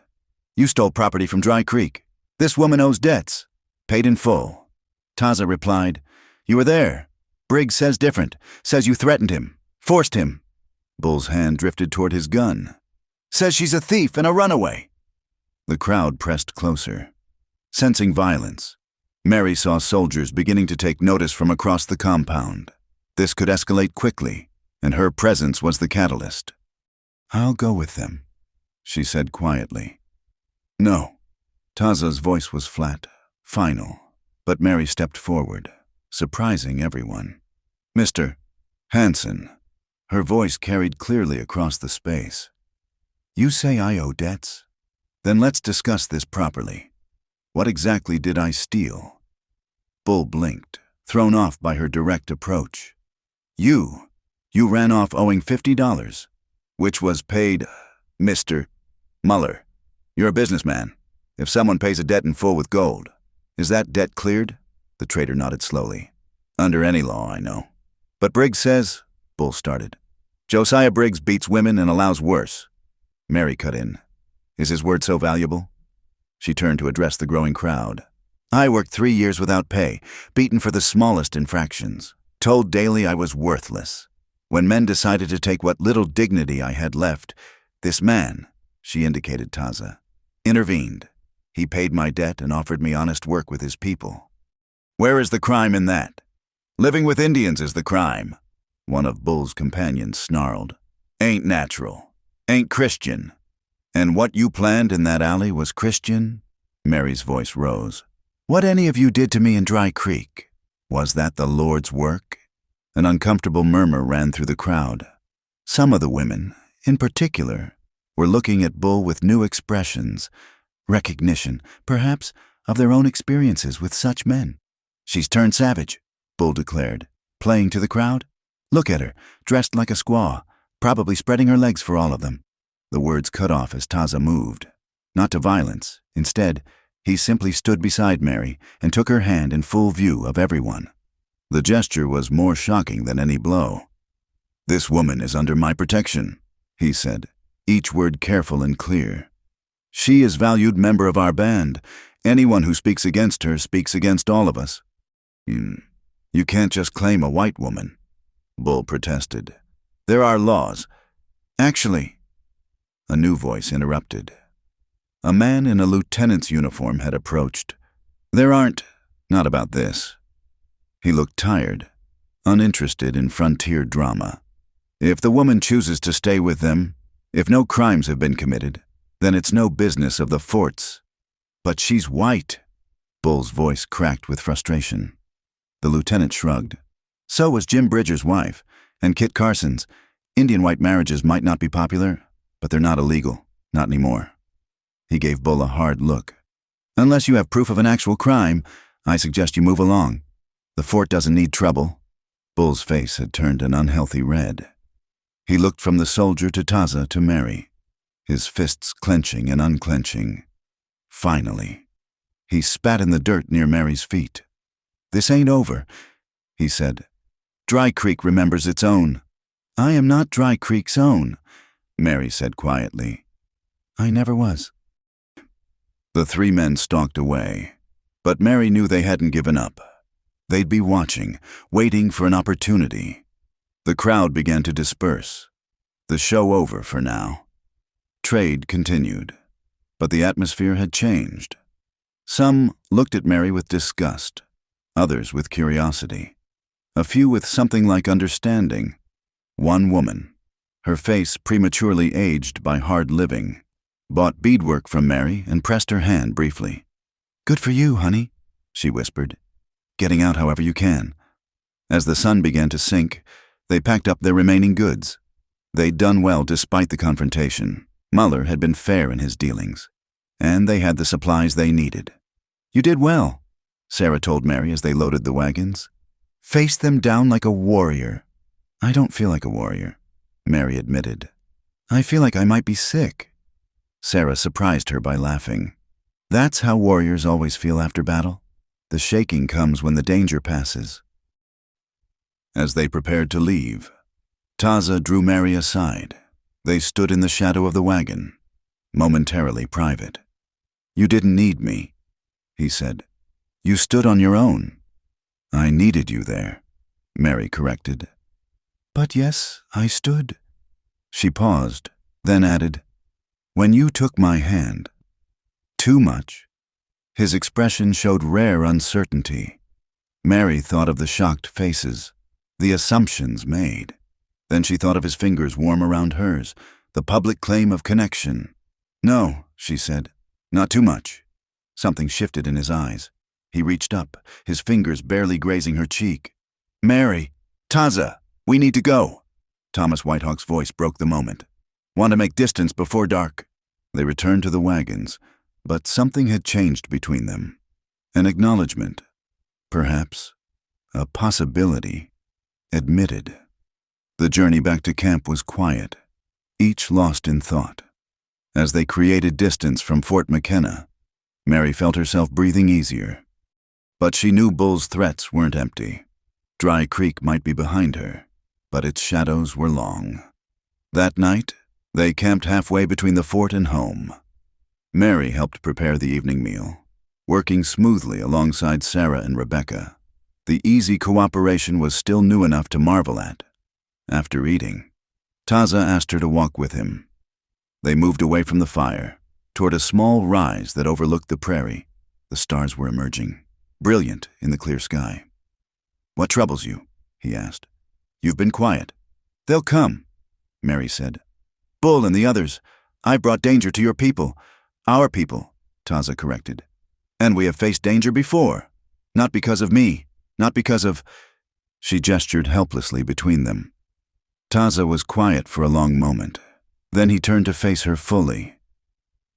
"You stole property from Dry Creek. This woman owes debts. Paid in full." Taza replied, "You were there. Briggs says different. Says you threatened him. Forced him." Bull's hand drifted toward his gun. "Says she's a thief and a runaway." The crowd pressed closer. Sensing violence, Mary saw soldiers beginning to take notice from across the compound. This could escalate quickly, and her presence was the catalyst. "I'll go with them," she said quietly. "No." Taza's voice was flat, final, but Mary stepped forward, surprising everyone. "Mr. Hansen." Her voice carried clearly across the space. "You say I owe debts? Then let's discuss this properly. What exactly did I steal?" Bull blinked, thrown off by her direct approach. You ran off owing $50, which was paid, Mr. Muller. You're a businessman. If someone pays a debt in full with gold, is that debt cleared?" The trader nodded slowly. "Under any law, I know." "But Briggs says," Bull started. "Josiah Briggs beats women and allows worse." Mary cut in. "Is his word so valuable?" She turned to address the growing crowd. "I worked 3 years without pay, beaten for the smallest infractions, told daily I was worthless. When men decided to take what little dignity I had left, this man," she indicated Taza, "intervened. He paid my debt and offered me honest work with his people." "Where is the crime in that?" "Living with Indians is the crime," one of Bull's companions snarled. "Ain't natural. Ain't Christian." "And what you planned in that alley was Christian?" Mary's voice rose. "What any of you did to me in Dry Creek, was that the Lord's work?" An uncomfortable murmur ran through the crowd. Some of the women, in particular, were looking at Bull with new expressions, recognition, perhaps, of their own experiences with such men. "She's turned savage," Bull declared, playing to the crowd. "Look at her, dressed like a squaw, probably spreading her legs for all of them." The words cut off as Taza moved. Not to violence. Instead, he simply stood beside Mary and took her hand in full view of everyone. The gesture was more shocking than any blow. "This woman is under my protection," he said, each word careful and clear. "She is valued member of our band. Anyone who speaks against her speaks against all of us." You can't just claim a white woman," Bull protested. "There are laws." "Actually," a new voice interrupted. A man in a lieutenant's uniform had approached. "There aren't, not about this." He looked tired, uninterested in frontier drama. "If the woman chooses to stay with them, if no crimes have been committed, then it's no business of the fort's." "But she's white." Bull's voice cracked with frustration. The lieutenant shrugged. "So was Jim Bridger's wife, and Kit Carson's. Indian white marriages might not be popular, but they're not illegal, not anymore." He gave Bull a hard look. "Unless you have proof of an actual crime, I suggest you move along. The fort doesn't need trouble." Bull's face had turned an unhealthy red. He looked from the soldier to Taza to Mary, his fists clenching and unclenching. Finally, he spat in the dirt near Mary's feet. "This ain't over," he said. "Dry Creek remembers its own." "I am not Dry Creek's own," Mary said quietly. "I never was." The 3 men stalked away, but Mary knew they hadn't given up. They'd be watching, waiting for an opportunity. The crowd began to disperse. The show over for now. Trade continued, but the atmosphere had changed. Some looked at Mary with disgust, others with curiosity, a few with something like understanding. One woman, her face prematurely aged by hard living, bought beadwork from Mary and pressed her hand briefly. "Good for you, honey," she whispered. "Getting out however you can." As the sun began to sink, they packed up their remaining goods. They'd done well despite the confrontation. Muller had been fair in his dealings, and they had the supplies they needed. "You did well," Sarah told Mary as they loaded the wagons. "Face them down like a warrior." "I don't feel like a warrior," Mary admitted. "I feel like I might be sick." Sarah surprised her by laughing. "That's how warriors always feel after battle. The shaking comes when the danger passes." As they prepared to leave, Taza drew Mary aside. They stood in the shadow of the wagon, momentarily private. "You didn't need me," he said. "You stood on your own." "I needed you there," Mary corrected. "But yes, I stood." She paused, then added, "When you took my hand." "Too much." His expression showed rare uncertainty. Mary thought of the shocked faces, the assumptions made. Then she thought of his fingers warm around hers, the public claim of connection. "No," she said, "not too much." Something shifted in his eyes. He reached up, his fingers barely grazing her cheek. "Mary, Taza, we need to go." Thomas Whitehawk's voice broke the moment. "Want to make distance before dark." They returned to the wagons, but something had changed between them. An acknowledgement, perhaps, a possibility, admitted. The journey back to camp was quiet, each lost in thought. As they created distance from Fort McKenna, Mary felt herself breathing easier. But she knew Bull's threats weren't empty. Dry Creek might be behind her, but its shadows were long. That night, they camped halfway between the fort and home. Mary helped prepare the evening meal, working smoothly alongside Sarah and Rebecca. The easy cooperation was still new enough to marvel at. After eating, Taza asked her to walk with him. They moved away from the fire, toward a small rise that overlooked the prairie. The stars were emerging, brilliant in the clear sky. "What troubles you?" he asked. "You've been quiet." "They'll come," Mary said. "Bull and the others. I've brought danger to your people." "Our people," Taza corrected. "And we have faced danger before. Not because of me, not because of—" She gestured helplessly between them. Taza was quiet for a long moment. Then he turned to face her fully.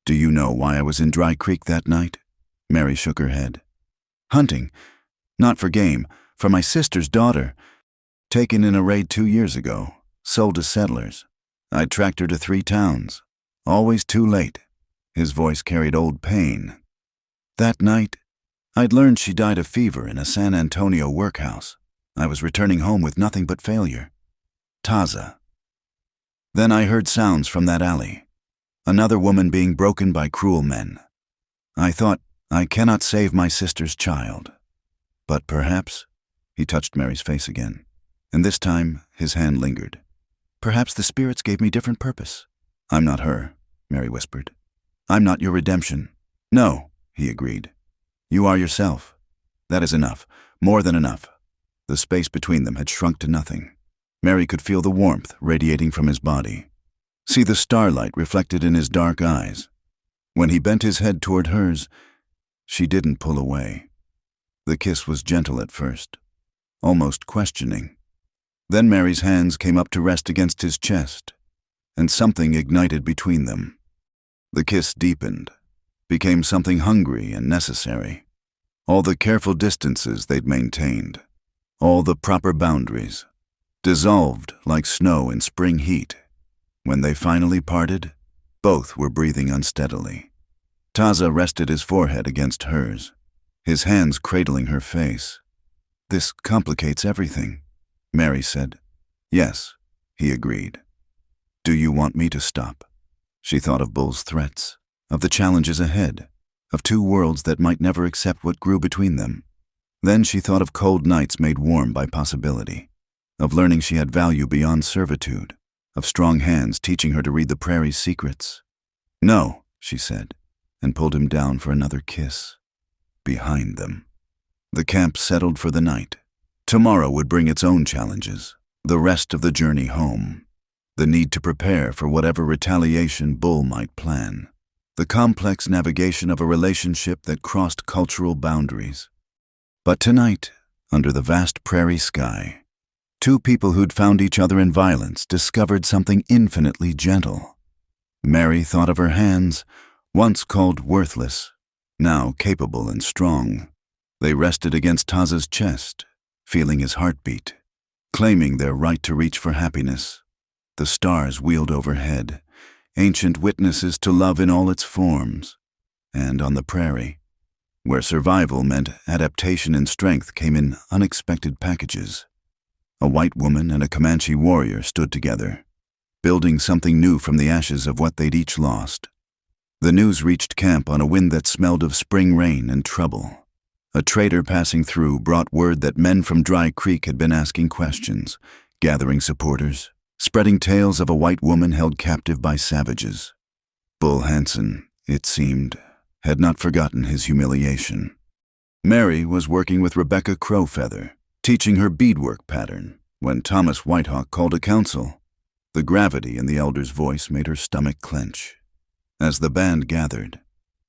"Do you know why I was in Dry Creek that night?" Mary shook her head. "Hunting. Not for game, for my sister's daughter. Taken in a raid 2 years ago, sold to settlers. I'd tracked her to 3 towns. Always too late." His voice carried old pain. "That night, I'd learned she died of fever in a San Antonio workhouse. I was returning home with nothing but failure. Taza. Then I heard sounds from that alley. Another woman being broken by cruel men. I thought, I cannot save my sister's child. But perhaps," he touched Mary's face again, and this time his hand lingered. "Perhaps the spirits gave me different purpose." "I'm not her," Mary whispered. "I'm not your redemption." "No," he agreed. "You are yourself. That is enough, more than enough." The space between them had shrunk to nothing. Mary could feel the warmth radiating from his body, see the starlight reflected in his dark eyes. When he bent his head toward hers, she didn't pull away. The kiss was gentle at first, almost questioning. Then Mary's hands came up to rest against his chest, and something ignited between them. The kiss deepened, became something hungry and necessary. All the careful distances they'd maintained, all the proper boundaries, dissolved like snow in spring heat. When they finally parted, both were breathing unsteadily. Taza rested his forehead against hers, his hands cradling her face. "This complicates everything," Mary said. "Yes," he agreed. "Do you want me to stop?" She thought of Bull's threats, of the challenges ahead, of 2 worlds that might never accept what grew between them. Then she thought of cold nights made warm by possibility, of learning she had value beyond servitude, of strong hands teaching her to read the prairie's secrets. "No," she said, and pulled him down for another kiss. Behind them. The camp settled for the night. Tomorrow would bring its own challenges, the rest of the journey home. the need to prepare for whatever retaliation Bull might plan, the complex navigation of a relationship that crossed cultural boundaries. But tonight, under the vast prairie sky, two people who'd found each other in violence discovered something infinitely gentle. Mary thought of her hands, once called worthless, now capable and strong. They rested against Taza's chest, feeling his heartbeat, claiming their right to reach for happiness. The stars wheeled overhead, ancient witnesses to love in all its forms. And on the prairie, where survival meant adaptation and strength came in unexpected packages, a white woman and a Comanche warrior stood together, building something new from the ashes of what they'd each lost. The news reached camp on a wind that smelled of spring rain and trouble. A trader passing through brought word that men from Dry Creek had been asking questions, gathering supporters, spreading tales of a white woman held captive by savages. Bull Hanson, it seemed, had not forgotten his humiliation. Mary was working with Rebecca Crowfeather, teaching her beadwork pattern, when Thomas Whitehawk called a council. The gravity in the elder's voice made her stomach clench. As the band gathered,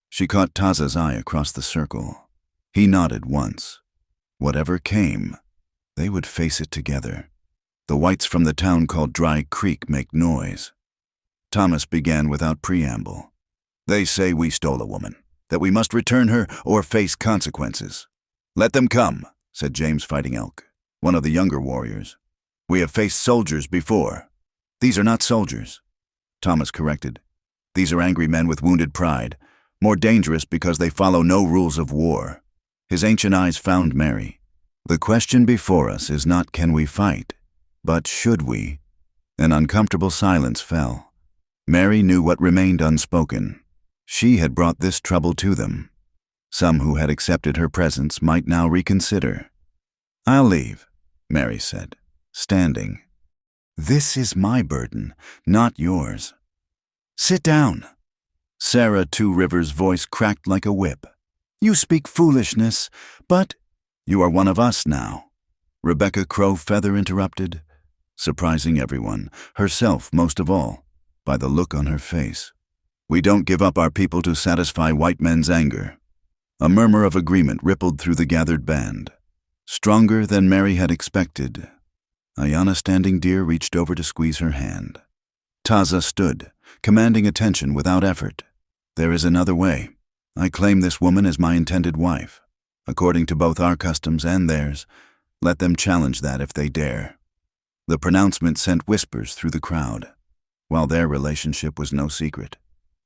she caught Taza's eye across the circle. He nodded once. Whatever came, they would face it together. The whites from the town called Dry Creek make noise. Thomas began without preamble. They say we stole a woman, that we must return her or face consequences. Let them come, said James Fighting Elk, one of the younger warriors. We have faced soldiers before. These are not soldiers, Thomas corrected. These are angry men with wounded pride, more dangerous because they follow no rules of war. His ancient eyes found Mary. The question before us is not can we fight, but should we? An uncomfortable silence fell. Mary knew what remained unspoken. She had brought this trouble to them. Some who had accepted her presence might now reconsider. I'll leave, Mary said, standing. This is my burden, not yours. Sit down. Sarah Two Rivers' voice cracked like a whip. You speak foolishness, but you are one of us now. Rebecca Crowfeather interrupted, surprising everyone, herself most of all, by the look on her face. We don't give up our people to satisfy white men's anger. A murmur of agreement rippled through the gathered band. Stronger than Mary had expected, Ayanna Standing Deer reached over to squeeze her hand. Taza stood, commanding attention without effort. There is another way. I claim this woman as my intended wife. According to both our customs and theirs, let them challenge that if they dare. The pronouncement sent whispers through the crowd, while their relationship was no secret.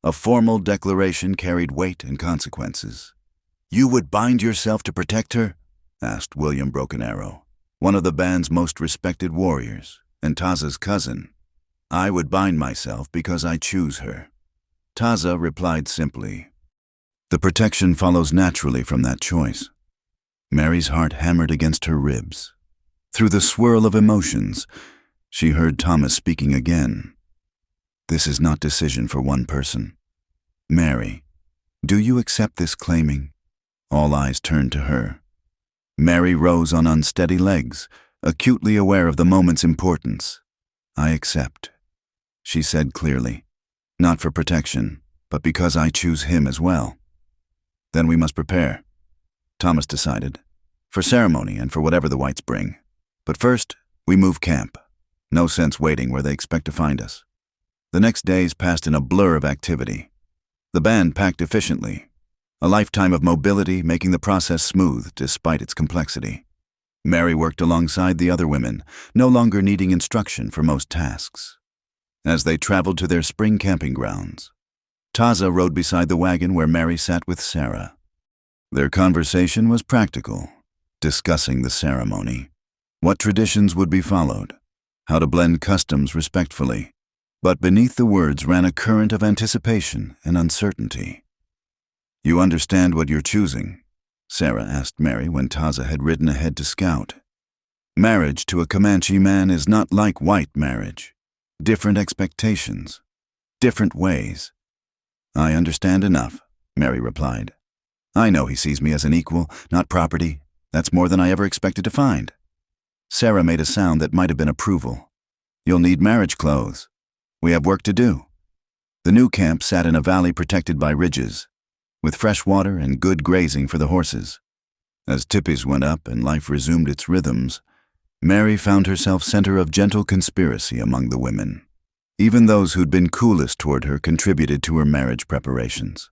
A formal declaration carried weight and consequences. You would bind yourself to protect her? Asked William Broken Arrow, one of the band's most respected warriors, and Taza's cousin. I would bind myself because I choose her. Taza replied simply. The protection follows naturally from that choice. Mary's heart hammered against her ribs. Through the swirl of emotions, she heard Thomas speaking again. This is not decision for one person. Mary, do you accept this claiming? All eyes turned to her. Mary rose on unsteady legs, acutely aware of the moment's importance. I accept, she said clearly. Not for protection, but because I choose him as well. Then we must prepare, Thomas decided, for ceremony and for whatever the whites bring. But first, we move camp. No sense waiting where they expect to find us. The next days passed in a blur of activity. The band packed efficiently, a lifetime of mobility making the process smooth despite its complexity. Mary worked alongside the other women, no longer needing instruction for most tasks. As they traveled to their spring camping grounds, Taza rode beside the wagon where Mary sat with Sarah. Their conversation was practical, discussing the ceremony, what traditions would be followed, how to blend customs respectfully. But beneath the words ran a current of anticipation and uncertainty. You understand what you're choosing? Sarah asked Mary when Taza had ridden ahead to scout. Marriage to a Comanche man is not like white marriage. Different expectations, different ways. I understand enough, Mary replied. I know he sees me as an equal, not property. That's more than I ever expected to find. Sarah made a sound that might have been approval. You'll need marriage clothes. We have work to do." The new camp sat in a valley protected by ridges, with fresh water and good grazing for the horses. As tippies went up and life resumed its rhythms, Mary found herself center of gentle conspiracy among the women. Even those who'd been coolest toward her contributed to her marriage preparations.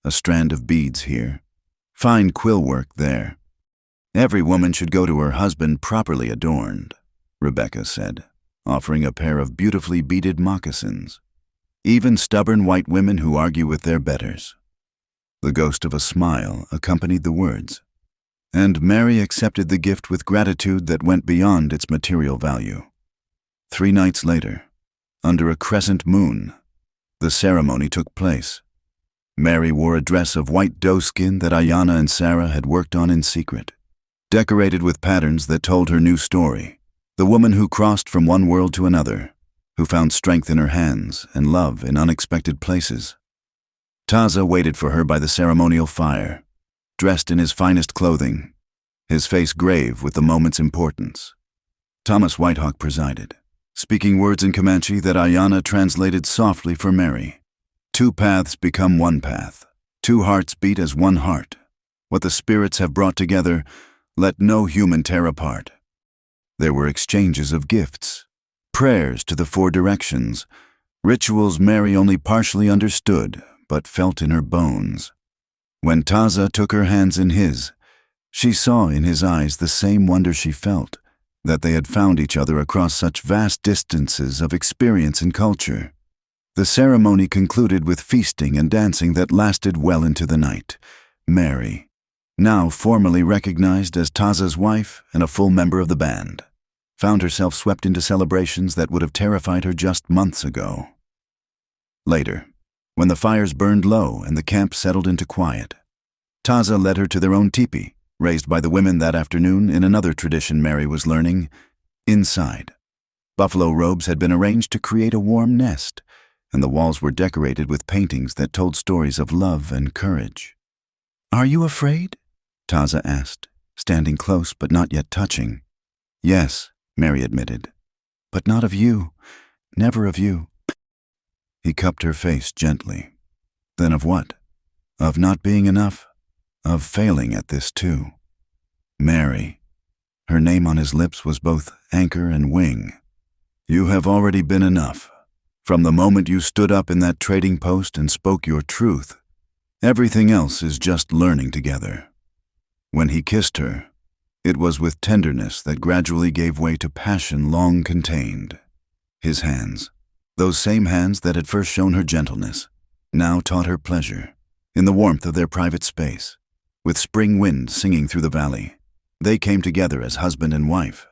A strand of beads here, fine quill work there. "Every woman should go to her husband properly adorned," Rebecca said, offering a pair of beautifully beaded moccasins. "Even stubborn white women who argue with their betters." The ghost of a smile accompanied the words, and Mary accepted the gift with gratitude that went beyond its material value. 3 nights later, under a crescent moon, the ceremony took place. Mary wore a dress of white doeskin that Ayanna and Sarah had worked on in secret, decorated with patterns that told her new story, the woman who crossed from one world to another, who found strength in her hands and love in unexpected places. Taza waited for her by the ceremonial fire, dressed in his finest clothing, his face grave with the moment's importance. Thomas Whitehawk presided, speaking words in Comanche that Ayanna translated softly for Mary. "2 paths become 1 path. 2 hearts beat as 1 heart. What the spirits have brought together, let no human tear apart." There were exchanges of gifts, prayers to the 4 directions, rituals Mary only partially understood but felt in her bones. When Taza took her hands in his, she saw in his eyes the same wonder she felt, that they had found each other across such vast distances of experience and culture. The ceremony concluded with feasting and dancing that lasted well into the night. Mary, now formally recognized as Taza's wife and a full member of the band, found herself swept into celebrations that would have terrified her just months ago. Later, when the fires burned low and the camp settled into quiet, Taza led her to their own teepee, raised by the women that afternoon in another tradition Mary was learning. Inside, buffalo robes had been arranged to create a warm nest, and the walls were decorated with paintings that told stories of love and courage. "Are you afraid?" Taza asked, standing close but not yet touching. "Yes," Mary admitted, "but not of you, never of you." He cupped her face gently. "Then of what? Of not being enough? Of failing at this too?" Mary. Her name on his lips was both anchor and wing. "You have already been enough. From the moment you stood up in that trading post and spoke your truth, everything else is just learning together." When he kissed her, it was with tenderness that gradually gave way to passion long contained. His hands, those same hands that had first shown her gentleness, now taught her pleasure. In the warmth of their private space, with spring wind singing through the valley, they came together as husband and wife,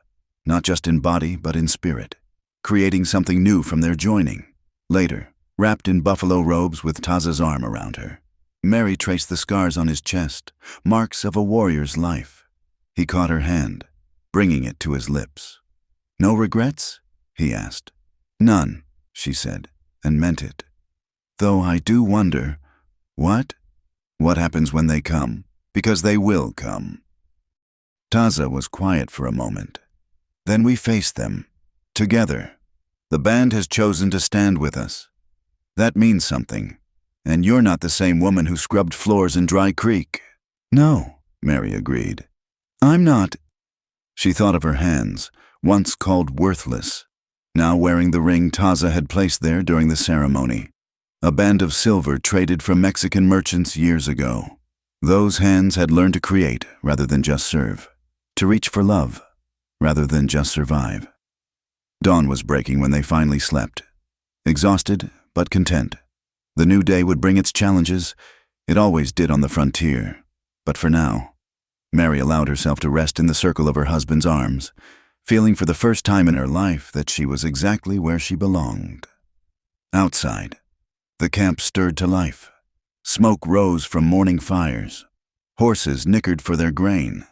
not just in body but in spirit, creating something new from their joining. Later, wrapped in buffalo robes with Taza's arm around her, Mary traced the scars on his chest, marks of a warrior's life. He caught her hand, bringing it to his lips. "No regrets?" he asked. "None," she said, and meant it. "Though I do wonder, what? What happens when they come? Because they will come." Taza was quiet for a moment. "Then we face them, together. The band has chosen to stand with us. That means something. And you're not the same woman who scrubbed floors in Dry Creek." "No," Mary agreed. "I'm not." She thought of her hands, once called worthless, now wearing the ring Taza had placed there during the ceremony, a band of silver traded from Mexican merchants years ago. Those hands had learned to create rather than just serve, to reach for love rather than just survive. Dawn was breaking when they finally slept, exhausted but content. The new day would bring its challenges. It always did on the frontier. But for now, Mary allowed herself to rest in the circle of her husband's arms, feeling for the first time in her life that she was exactly where she belonged. Outside, the camp stirred to life. Smoke rose from morning fires. Horses nickered for their grain,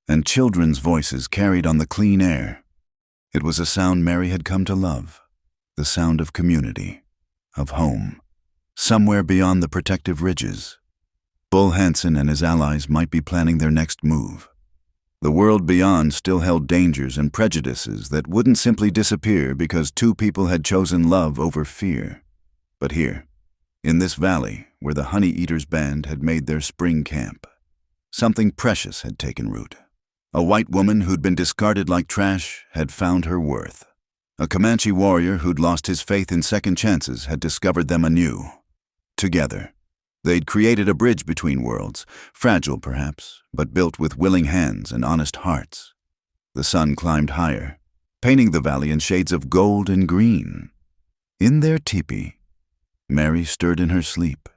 and children's voices carried on the clean air. It was a sound Mary had come to love, the sound of community, of home, somewhere beyond the protective ridges. Bull Hanson and his allies might be planning their next move. The world beyond still held dangers and prejudices that wouldn't simply disappear because two people had chosen love over fear. But here, in this valley where the Honey Eaters band had made their spring camp, something precious had taken root. A white woman who'd been discarded like trash had found her worth. A Comanche warrior who'd lost his faith in second chances had discovered them anew. Together, they'd created a bridge between worlds, fragile perhaps, but built with willing hands and honest hearts. The sun climbed higher, painting the valley in shades of gold and green. In their teepee, Mary stirred in her sleep,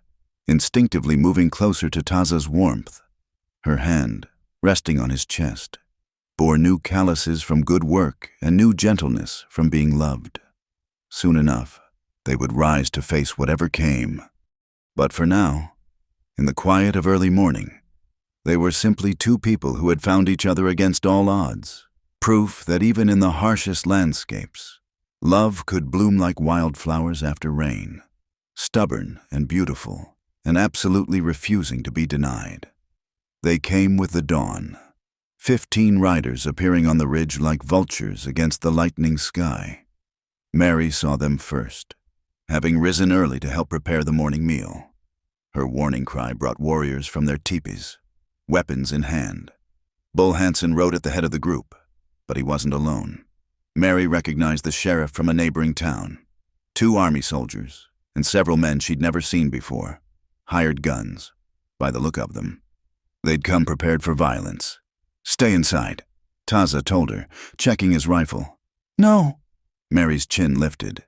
instinctively moving closer to Taza's warmth. Her hand, resting on his chest, bore new calluses from good work and new gentleness from being loved. Soon enough, they would rise to face whatever came. But for now, in the quiet of early morning, they were simply two people who had found each other against all odds, proof that even in the harshest landscapes, love could bloom like wildflowers after rain, stubborn and beautiful, and absolutely refusing to be denied. They came with the dawn, 15 riders appearing on the ridge like vultures against the lightening sky. Mary saw them first, having risen early to help prepare the morning meal. Her warning cry brought warriors from their teepees, weapons in hand. Bull Hansen rode at the head of the group, but he wasn't alone. Mary recognized the sheriff from a neighboring town, 2 army soldiers, and several men she'd never seen before, hired guns, by the look of them. They'd come prepared for violence. "Stay inside," Taza told her, checking his rifle. "No." Mary's chin lifted.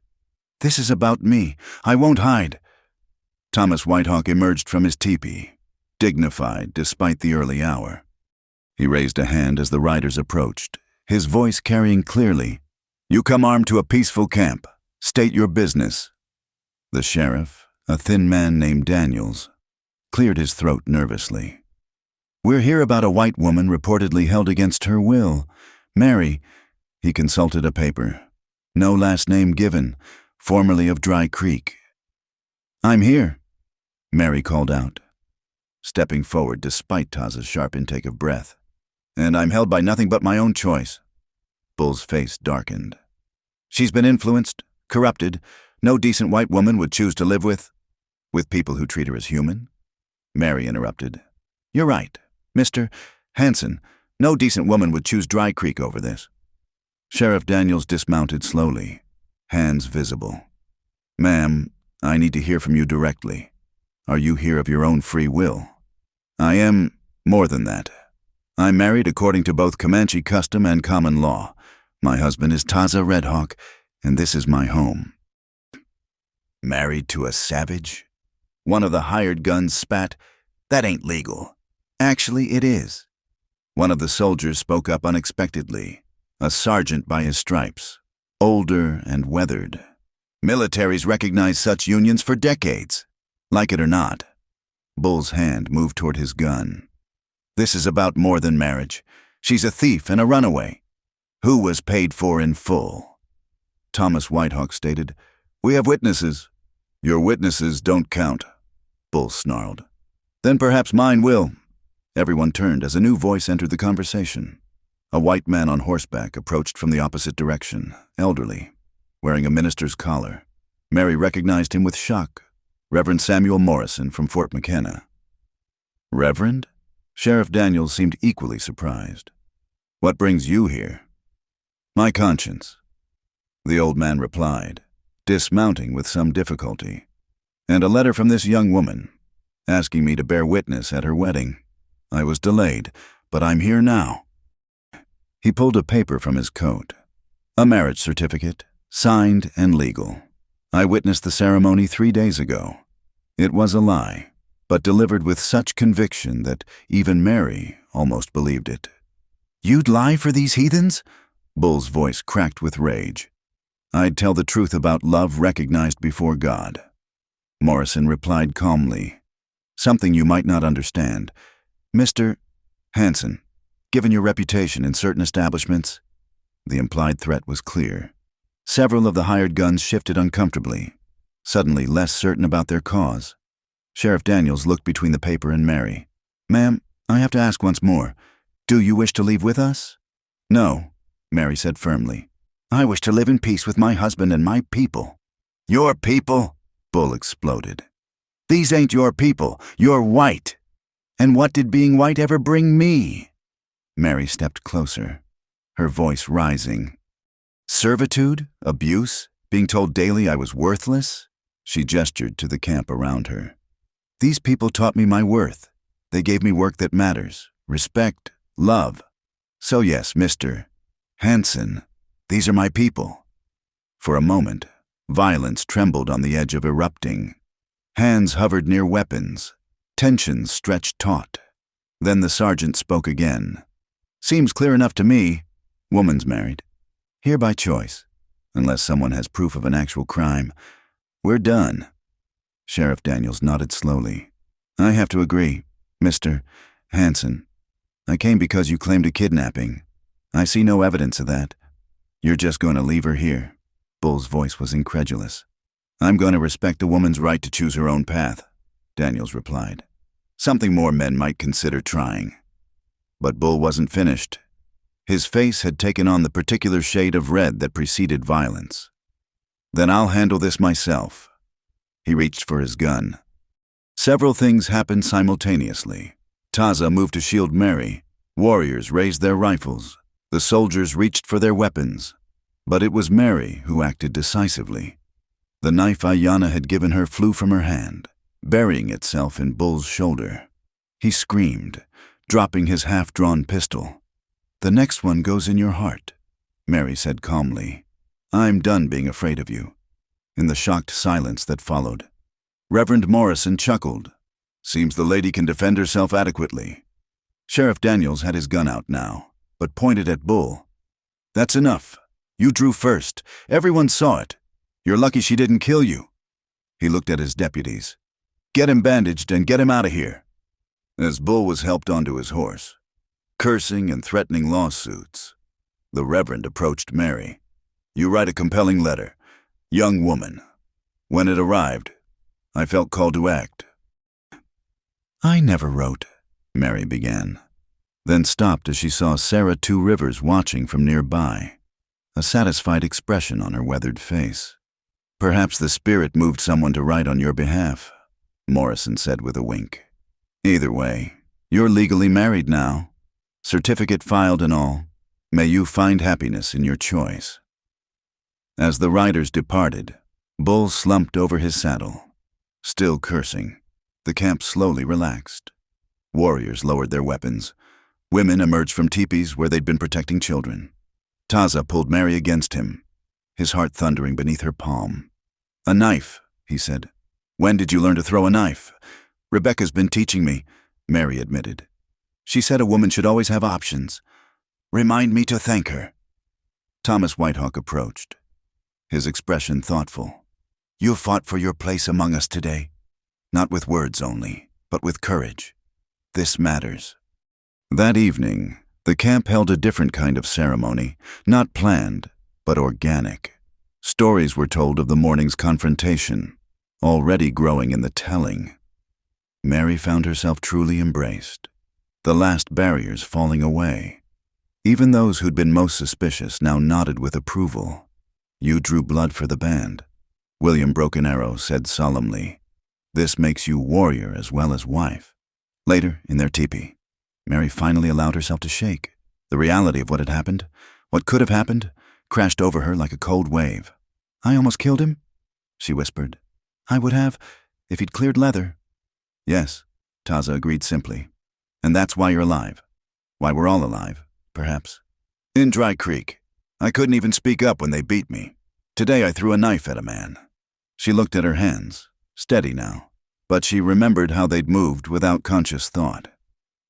"This is about me. I won't hide." Thomas Whitehawk emerged from his teepee, dignified despite the early hour. He raised a hand as the riders approached, his voice carrying clearly, "You come armed to a peaceful camp. State your business." The sheriff, a thin man named Daniels, cleared his throat nervously. "We're here about a white woman reportedly held against her will. Mary," he consulted a paper. "No last name given, formerly of Dry Creek." "I'm here," Mary called out, stepping forward despite Taza's sharp intake of breath. "And I'm held by nothing but my own choice." Bull's face darkened. "She's been influenced, corrupted. No decent white woman would choose to live with people who treat her as human." Mary interrupted. "You're right, Mr. Hansen. No decent woman would choose Dry Creek over this." Sheriff Daniels dismounted slowly, hands visible. "Ma'am, I need to hear from you directly. Are you here of your own free will?" "I am more than that. I'm married according to both Comanche custom and common law. My husband is Taza Redhawk, and this is my home." "Married to a savage?" One of the hired guns spat. "That ain't legal." "Actually, it is." One of the soldiers spoke up unexpectedly, a sergeant by his stripes, older and weathered. "Militaries recognize such unions for decades. Like it or not." Bull's hand moved toward his gun. "This is about more than marriage. She's a thief and a runaway. Who was paid for in full?" Thomas Whitehawk stated, "We have witnesses." "Your witnesses don't count," Bull snarled. "Then perhaps mine will." Everyone turned as a new voice entered the conversation. A white man on horseback approached from the opposite direction, elderly, wearing a minister's collar. Mary recognized him with shock. Reverend Samuel Morrison from Fort McKenna. "Reverend?" Sheriff Daniels seemed equally surprised. "What brings you here?" "My conscience," the old man replied, dismounting with some difficulty. "And a letter from this young woman, asking me to bear witness at her wedding. I was delayed, but I'm here now." He pulled a paper from his coat. "A marriage certificate, signed and legal. I witnessed the ceremony 3 days ago. It was a lie, but delivered with such conviction that even Mary almost believed it." "You'd lie for these heathens?" Bull's voice cracked with rage. "I'd tell the truth about love recognized before God." Morrison replied calmly, "Something you might not understand. Mr. Hansen, given your reputation in certain establishments..." The implied threat was clear. Several of the hired guns shifted uncomfortably, suddenly less certain about their cause. Sheriff Daniels looked between the paper and Mary. "Ma'am, I have to ask once more. Do you wish to leave with us? No, Mary said firmly. I wish to live in peace with my husband and my people. Your people? Bull exploded. These ain't your people. You're white. And what did being white ever bring me? Mary stepped closer, her voice rising. Servitude? Abuse? Being told daily I was worthless? She gestured to the camp around her. These people taught me my worth. They gave me work that matters, respect, love. So yes, Mr. Hanson, these are my people. For a moment, violence trembled on the edge of erupting. Hands hovered near weapons. Tensions stretched taut. Then the sergeant spoke again. Seems clear enough to me. Woman's married. Here by choice. Unless someone has proof of an actual crime. We're done. Sheriff Daniels nodded slowly. I have to agree, Mr. Hanson. I came because you claimed a kidnapping. I see no evidence of that. You're just going to leave her here. Bull's voice was incredulous. I'm going to respect a woman's right to choose her own path, Daniels replied. Something more men might consider trying. But Bull wasn't finished. His face had taken on the particular shade of red that preceded violence. Then I'll handle this myself. He reached for his gun. Several things happened simultaneously. Taza moved to shield Mary. Warriors raised their rifles. The soldiers reached for their weapons. But it was Mary who acted decisively. The knife Ayanna had given her flew from her hand, burying itself in Bull's shoulder. He screamed, dropping his half-drawn pistol. The next one goes in your heart, Mary said calmly. I'm done being afraid of you. In the shocked silence that followed, Reverend Morrison chuckled. Seems the lady can defend herself adequately. Sheriff Daniels had his gun out now, but pointed at Bull. That's enough. You drew first. Everyone saw it. You're lucky she didn't kill you. He looked at his deputies. Get him bandaged and get him out of here. As Bull was helped onto his horse, cursing and threatening lawsuits, the Reverend approached Mary. You write a compelling letter. Young woman. When it arrived, I felt called to act. I never wrote, Mary began, then stopped as she saw Sarah Two Rivers watching from nearby, a satisfied expression on her weathered face. Perhaps the spirit moved someone to write on your behalf, Morrison said with a wink. Either way, you're legally married now. Certificate filed and all. May you find happiness in your choice. As the riders departed, Bull slumped over his saddle. Still cursing, the camp slowly relaxed. Warriors lowered their weapons. Women emerged from teepees where they'd been protecting children. Taza pulled Mary against him, his heart thundering beneath her palm. A knife, he said. When did you learn to throw a knife? Rebecca's been teaching me, Mary admitted. She said a woman should always have options. Remind me to thank her. Thomas Whitehawk approached, his expression thoughtful. You fought for your place among us today. Not with words only, but with courage. This matters. That evening, the camp held a different kind of ceremony, not planned, but organic. Stories were told of the morning's confrontation, already growing in the telling. Mary found herself truly embraced, the last barriers falling away. Even those who'd been most suspicious now nodded with approval. You drew blood for the band, William Broken Arrow said solemnly. This makes you warrior as well as wife. Later, in their teepee, Mary finally allowed herself to shake. The reality of what had happened, what could have happened, crashed over her like a cold wave. I almost killed him, she whispered. I would have, if he'd cleared leather. Yes, Taza agreed simply. And that's why you're alive. Why we're all alive, perhaps. In Dry Creek, I couldn't even speak up when they beat me. Today I threw a knife at a man. She looked at her hands, steady now, but she remembered how they'd moved without conscious thought.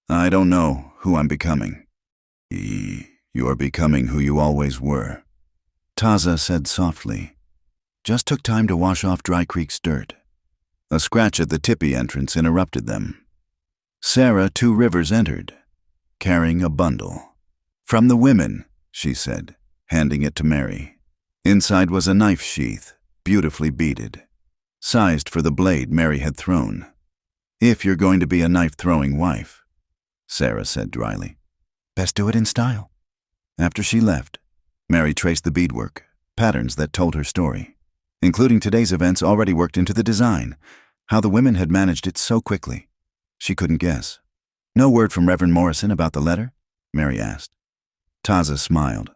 I don't know who I'm becoming. You're becoming who you always were, Taza said softly. Just took time to wash off Dry Creek's dirt. A scratch at the tippy entrance interrupted them. Sarah Two Rivers entered, carrying a bundle. From the women, she said, handing it to Mary. Inside was a knife sheath, beautifully beaded, sized for the blade Mary had thrown. If you're going to be a knife-throwing wife, Sarah said dryly. Best do it in style. After she left, Mary traced the beadwork, patterns that told her story, including today's events already worked into the design. How the women had managed it so quickly, she couldn't guess. No word from Reverend Morrison about the letter? Mary asked. Taza smiled.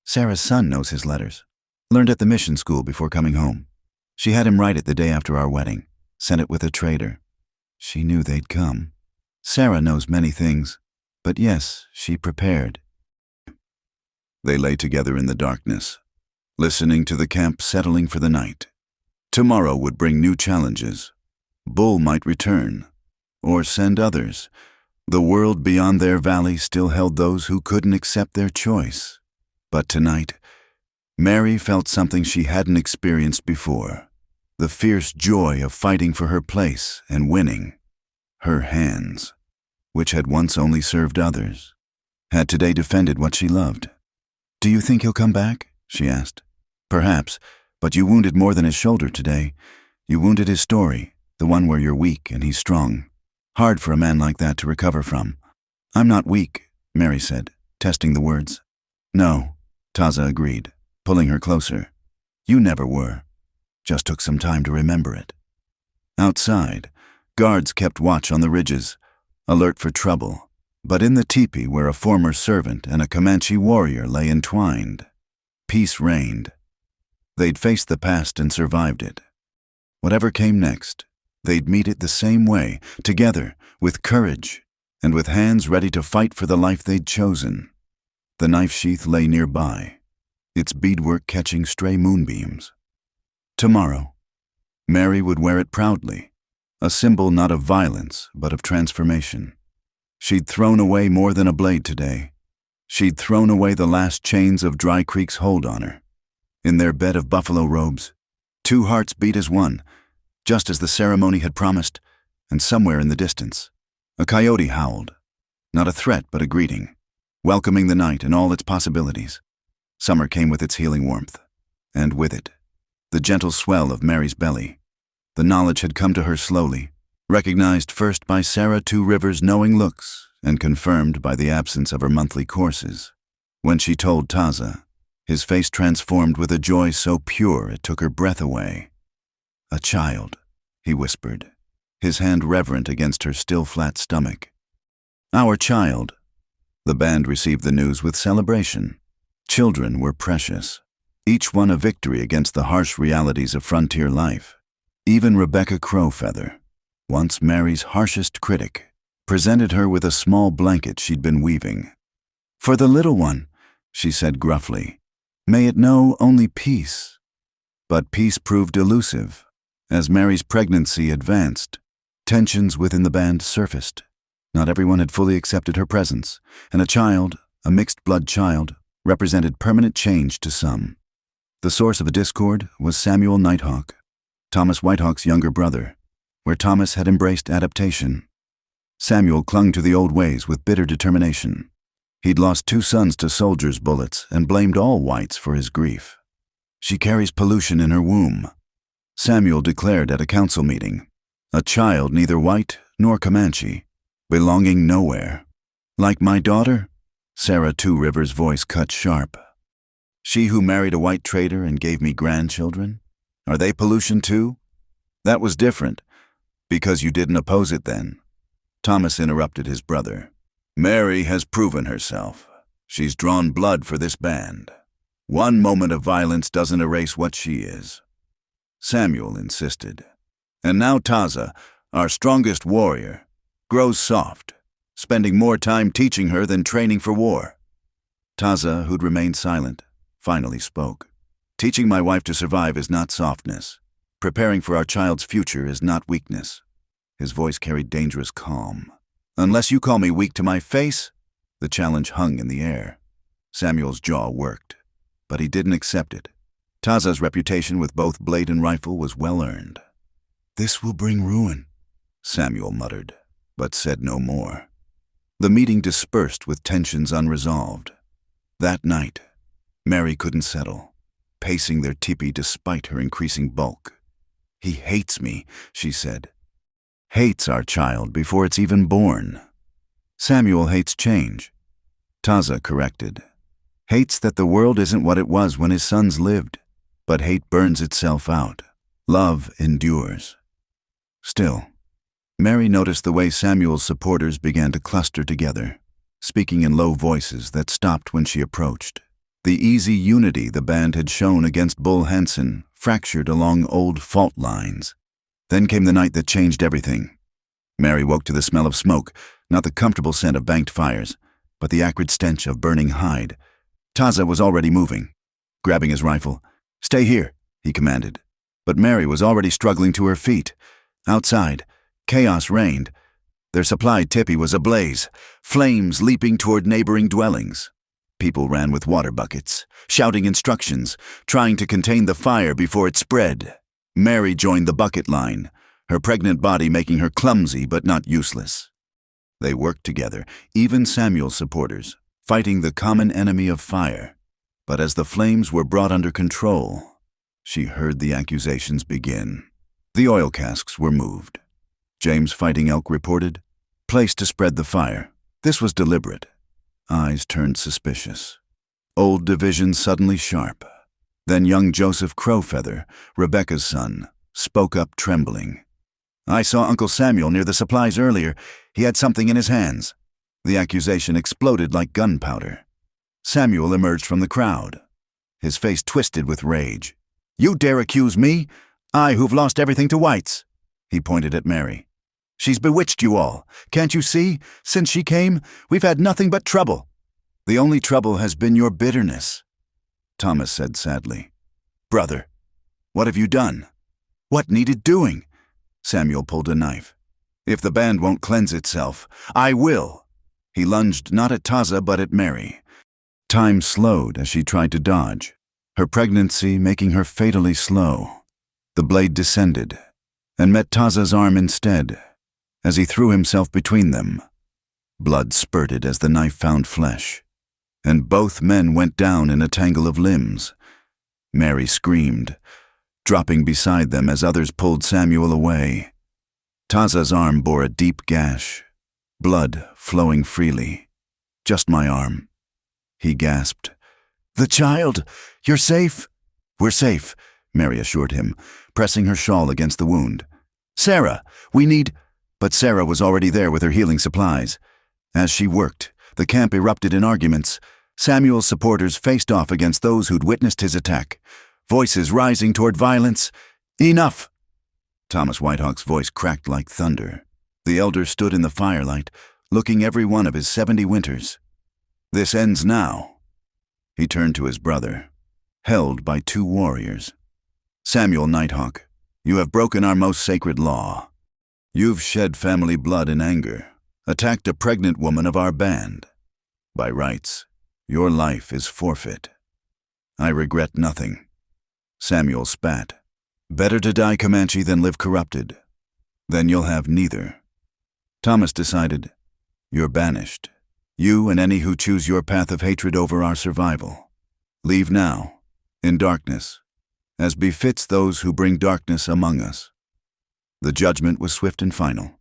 Sarah's son knows his letters. Learned at the mission school before coming home. She had him write it the day after our wedding. Sent it with a trader. She knew they'd come. Sarah knows many things, but yes, she prepared. They lay together in the darkness, listening to the camp settling for the night. Tomorrow would bring new challenges. Bull might return, or send others. The world beyond their valley still held those who couldn't accept their choice. But tonight, Mary felt something she hadn't experienced before. The fierce joy of fighting for her place and winning. Her hands, which had once only served others, had today defended what she loved. Do you think he'll come back? She asked. Perhaps, but you wounded more than his shoulder today. You wounded his story, the one where you're weak and he's strong. Hard for a man like that to recover from. I'm not weak, Mary said, testing the words. No, Taza agreed, pulling her closer. You never were. Just took some time to remember it. Outside, guards kept watch on the ridges, alert for trouble, but in the teepee where a former servant and a Comanche warrior lay entwined, peace reigned. They'd faced the past and survived it. Whatever came next, they'd meet it the same way, together, with courage, and with hands ready to fight for the life they'd chosen. The knife sheath lay nearby, its beadwork catching stray moonbeams. Tomorrow, Mary would wear it proudly, a symbol not of violence, but of transformation. She'd thrown away more than a blade today. She'd thrown away the last chains of Dry Creek's hold on her. In their bed of buffalo robes, two hearts beat as one, just as the ceremony had promised, and somewhere in the distance, a coyote howled. Not a threat, but a greeting, welcoming the night and all its possibilities. Summer came with its healing warmth, and with it, the gentle swell of Mary's belly. The knowledge had come to her slowly, recognized first by Sarah Two Rivers' knowing looks and confirmed by the absence of her monthly courses. When she told Taza, his face transformed with a joy so pure it took her breath away. A child, he whispered, his hand reverent against her still flat stomach. Our child. The band received the news with celebration. Children were precious, each one a victory against the harsh realities of frontier life. Even Rebecca Crowfeather, once Mary's harshest critic, presented her with a small blanket she'd been weaving. For the little one, she said gruffly, may it know only peace. But peace proved elusive. As Mary's pregnancy advanced, tensions within the band surfaced. Not everyone had fully accepted her presence, and a child, a mixed-blood child, represented permanent change to some. The source of the discord was Samuel Nighthawk, Thomas Whitehawk's younger brother, where Thomas had embraced adaptation. Samuel clung to the old ways with bitter determination. He'd lost 2 sons to soldiers' bullets and blamed all whites for his grief. She carries pollution in her womb, Samuel declared at a council meeting, a child neither white nor Comanche, belonging nowhere. Like my daughter? Sarah Two Rivers' voice cut sharp. She who married a white trader and gave me grandchildren? Are they pollution too? That was different, because you didn't oppose it then. Thomas interrupted his brother. Mary has proven herself. She's drawn blood for this band. One moment of violence doesn't erase what she is. Samuel insisted. And now Taza, our strongest warrior, grows soft, spending more time teaching her than training for war. Taza, who'd remained silent, finally spoke. Teaching my wife to survive is not softness. Preparing for our child's future is not weakness. His voice carried dangerous calm. Unless you call me weak to my face, the challenge hung in the air. Samuel's jaw worked, but he didn't accept it. Taza's reputation with both blade and rifle was well earned. This will bring ruin, Samuel muttered, but said no more. The meeting dispersed with tensions unresolved. That night, Mary couldn't settle, pacing their teepee despite her increasing bulk. He hates me, she said. Hates our child before it's even born. Samuel hates change. Taza corrected. Hates that the world isn't what it was when his sons lived, but hate burns itself out. Love endures. Still, Mary noticed the way Samuel's supporters began to cluster together, speaking in low voices that stopped when she approached. The easy unity the band had shown against Bull Hanson fractured along old fault lines. Then came the night that changed everything. Mary woke to the smell of smoke, not the comfortable scent of banked fires, but the acrid stench of burning hide. Taza was already moving. Grabbing his rifle, "Stay here," he commanded. But Mary was already struggling to her feet. Outside, chaos reigned. Their supply tipi was ablaze, flames leaping toward neighboring dwellings. People ran with water buckets, shouting instructions, trying to contain the fire before it spread. Mary joined the bucket line, her pregnant body making her clumsy but not useless. They worked together, even Samuel's supporters, fighting the common enemy of fire. But as the flames were brought under control, she heard the accusations begin. The oil casks were moved. James Fighting Elk reported, placed to spread the fire. This was deliberate. Eyes turned suspicious. Old Division suddenly sharp. Then young Joseph Crowfeather, Rebecca's son, spoke up trembling. "I saw Uncle Samuel near the supplies earlier. He had something in his hands." The accusation exploded like gunpowder. Samuel emerged from the crowd, his face twisted with rage. "You dare accuse me? I who've lost everything to whites." He pointed at Mary. "She's bewitched you all. Can't you see? Since she came, we've had nothing but trouble." "The only trouble has been your bitterness," Thomas said sadly. "Brother, what have you done?" "What needed doing?" Samuel pulled a knife. "If the band won't cleanse itself, I will." He lunged not at Taza but at Mary. Time slowed as she tried to dodge, her pregnancy making her fatally slow. The blade descended and met Taza's arm instead. As he threw himself between them, blood spurted as the knife found flesh, and both men went down in a tangle of limbs. Mary screamed, dropping beside them as others pulled Samuel away. Taza's arm bore a deep gash, blood flowing freely. "Just my arm," he gasped. "The child! You're safe?" "We're safe," Mary assured him, pressing her shawl against the wound. "Sarah, we need—" But Sarah was already there with her healing supplies. As she worked, the camp erupted in arguments. Samuel's supporters faced off against those who'd witnessed his attack, voices rising toward violence. "Enough!" Thomas Whitehawk's voice cracked like thunder. The elder stood in the firelight, looking every one of his 70 winters. "This ends now." He turned to his brother, held by 2 warriors. "Samuel Nighthawk, you have broken our most sacred law. You've shed family blood in anger, attacked a pregnant woman of our band. By rights, your life is forfeit." "I regret nothing." Samuel spat. "Better to die Comanche than live corrupted. Then you'll have neither." Thomas decided, "You're banished. You and any who choose your path of hatred over our survival. Leave now, in darkness, as befits those who bring darkness among us." The judgment was swift and final.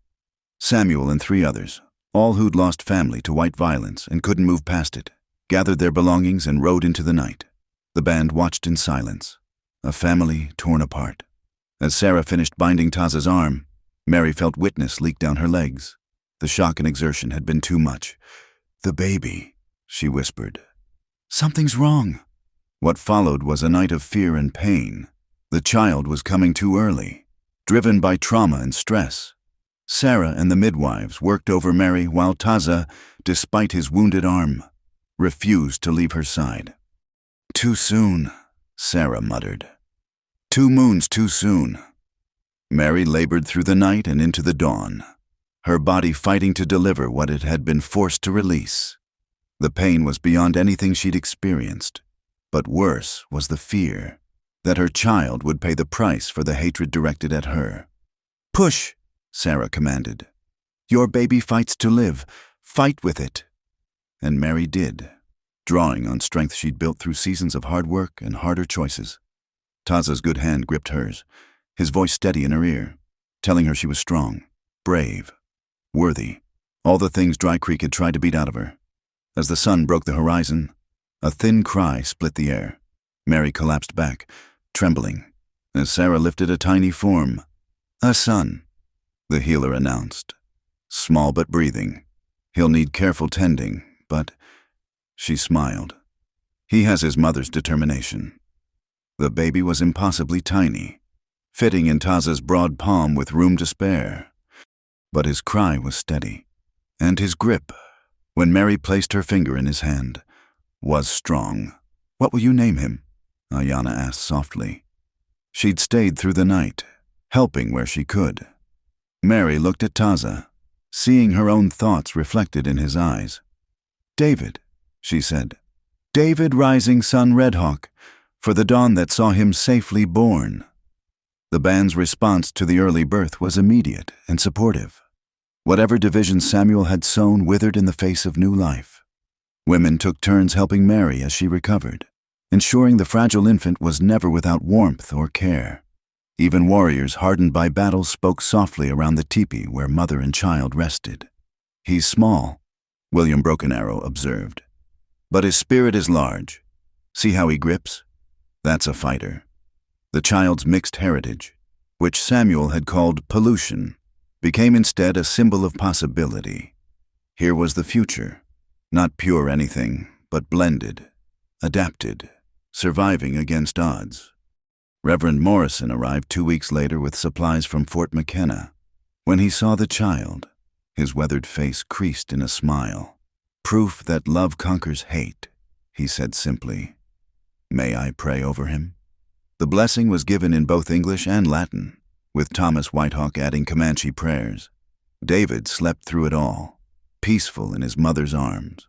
Samuel and 3 others, all who'd lost family to white violence and couldn't move past it, gathered their belongings and rode into the night. The band watched in silence, a family torn apart. As Sarah finished binding Taza's arm, Mary felt witness leak down her legs. The shock and exertion had been too much. "The baby," she whispered. "Something's wrong." What followed was a night of fear and pain. The child was coming too early, driven by trauma and stress. Sarah and the midwives worked over Mary while Taza, despite his wounded arm, refused to leave her side. "Too soon," Sarah muttered. 2 moons too soon. Mary labored through the night and into the dawn, her body fighting to deliver what it had been forced to release. The pain was beyond anything she'd experienced, but worse was the fear that her child would pay the price for the hatred directed at her. "Push," Sarah commanded. "Your baby fights to live. Fight with it." And Mary did, drawing on strength she'd built through seasons of hard work and harder choices. Taza's good hand gripped hers, his voice steady in her ear, telling her she was strong, brave, worthy, all the things Dry Creek had tried to beat out of her. As the sun broke the horizon, a thin cry split the air. Mary collapsed back, trembling, as Sarah lifted a tiny form. "A son," the healer announced. "Small but breathing. He'll need careful tending, but—" She smiled. "He has his mother's determination." The baby was impossibly tiny, fitting in Taza's broad palm with room to spare. But his cry was steady, and his grip, when Mary placed her finger in his hand, was strong. "What will you name him?" Ayana asked softly. She'd stayed through the night, helping where she could. Mary looked at Taza, seeing her own thoughts reflected in his eyes. "David," she said. "David Rising Sun Redhawk, for the dawn that saw him safely born." The band's response to the early birth was immediate and supportive. Whatever division Samuel had sown withered in the face of new life. Women took turns helping Mary as she recovered, ensuring the fragile infant was never without warmth or care. Even warriors hardened by battle spoke softly around the teepee where mother and child rested. "He's small," William Broken Arrow observed, "but his spirit is large. See how he grips? That's a fighter." The child's mixed heritage, which Samuel had called pollution, became instead a symbol of possibility. Here was the future, not pure anything, but blended, adapted, surviving against odds. Reverend Morrison arrived 2 weeks later with supplies from Fort McKenna. When he saw the child, his weathered face creased in a smile. "Proof that love conquers hate," he said simply. "May I pray over him?" The blessing was given in both English and Latin, with Thomas Whitehawk adding Comanche prayers. David slept through it all, peaceful in his mother's arms.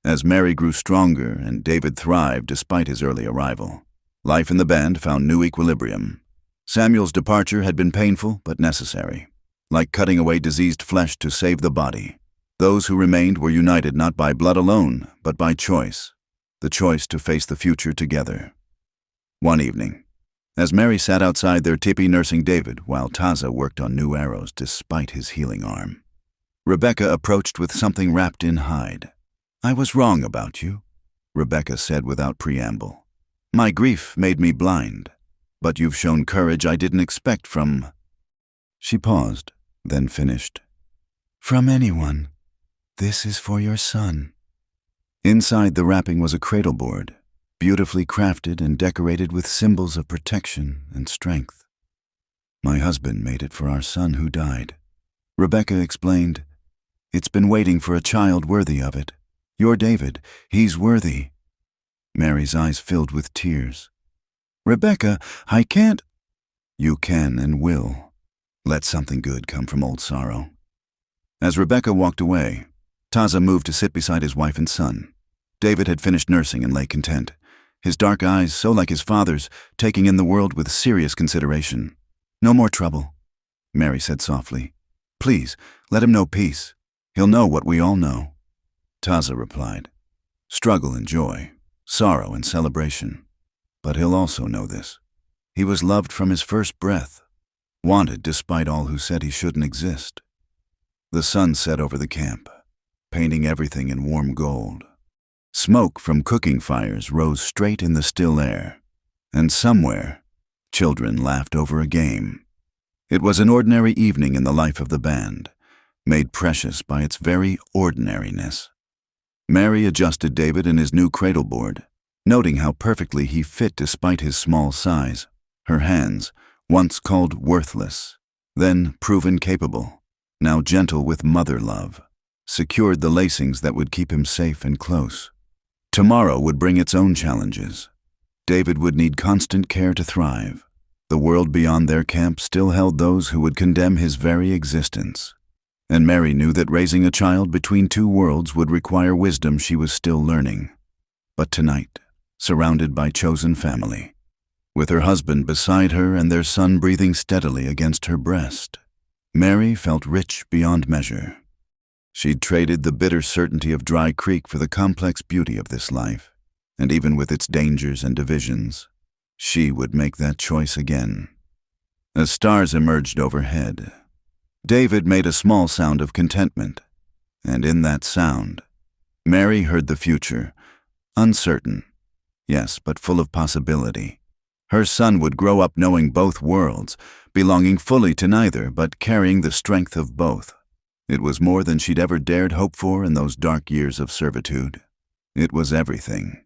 As Mary grew stronger and David thrived despite his early arrival, life in the band found new equilibrium. Samuel's departure had been painful but necessary, like cutting away diseased flesh to save the body. Those who remained were united not by blood alone, but by choice, the choice to face the future together. One evening, as Mary sat outside their teepee nursing David while Taza worked on new arrows despite his healing arm, Rebecca approached with something wrapped in hide. "I was wrong about you," Rebecca said without preamble. "My grief made me blind, but you've shown courage I didn't expect from—" She paused, then finished. "From anyone. This is for your son." Inside the wrapping was a cradle board, beautifully crafted and decorated with symbols of protection and strength. "My husband made it for our son who died," Rebecca explained. "It's been waiting for a child worthy of it. Your David, he's worthy." Mary's eyes filled with tears. "Rebecca, I can't—" "You can and will. Let something good come from old sorrow." As Rebecca walked away, Taza moved to sit beside his wife and son. David had finished nursing and lay content, his dark eyes, so like his father's, taking in the world with serious consideration. "No more trouble," Mary said softly. "Please, let him know peace. He'll know what we all know." Taza replied, "Struggle and joy, sorrow and celebration. But he'll also know this. He was loved from his first breath, wanted despite all who said he shouldn't exist." The sun set over the camp, painting everything in warm gold. Smoke from cooking fires rose straight in the still air, and somewhere, children laughed over a game. It was an ordinary evening in the life of the band, made precious by its very ordinariness. Mary adjusted David in his new cradle board, noting how perfectly he fit despite his small size. Her hands, once called worthless, then proven capable, now gentle with mother love, secured the lacings that would keep him safe and close. Tomorrow would bring its own challenges. David would need constant care to thrive. The world beyond their camp still held those who would condemn his very existence. And Mary knew that raising a child between two worlds would require wisdom she was still learning. But tonight, surrounded by chosen family, with her husband beside her and their son breathing steadily against her breast, Mary felt rich beyond measure. She'd traded the bitter certainty of Dry Creek for the complex beauty of this life, and even with its dangers and divisions, she would make that choice again. As stars emerged overhead, David made a small sound of contentment, and in that sound, Mary heard the future. Uncertain, yes, but full of possibility. Her son would grow up knowing both worlds, belonging fully to neither, but carrying the strength of both. It was more than she'd ever dared hope for in those dark years of servitude. It was everything.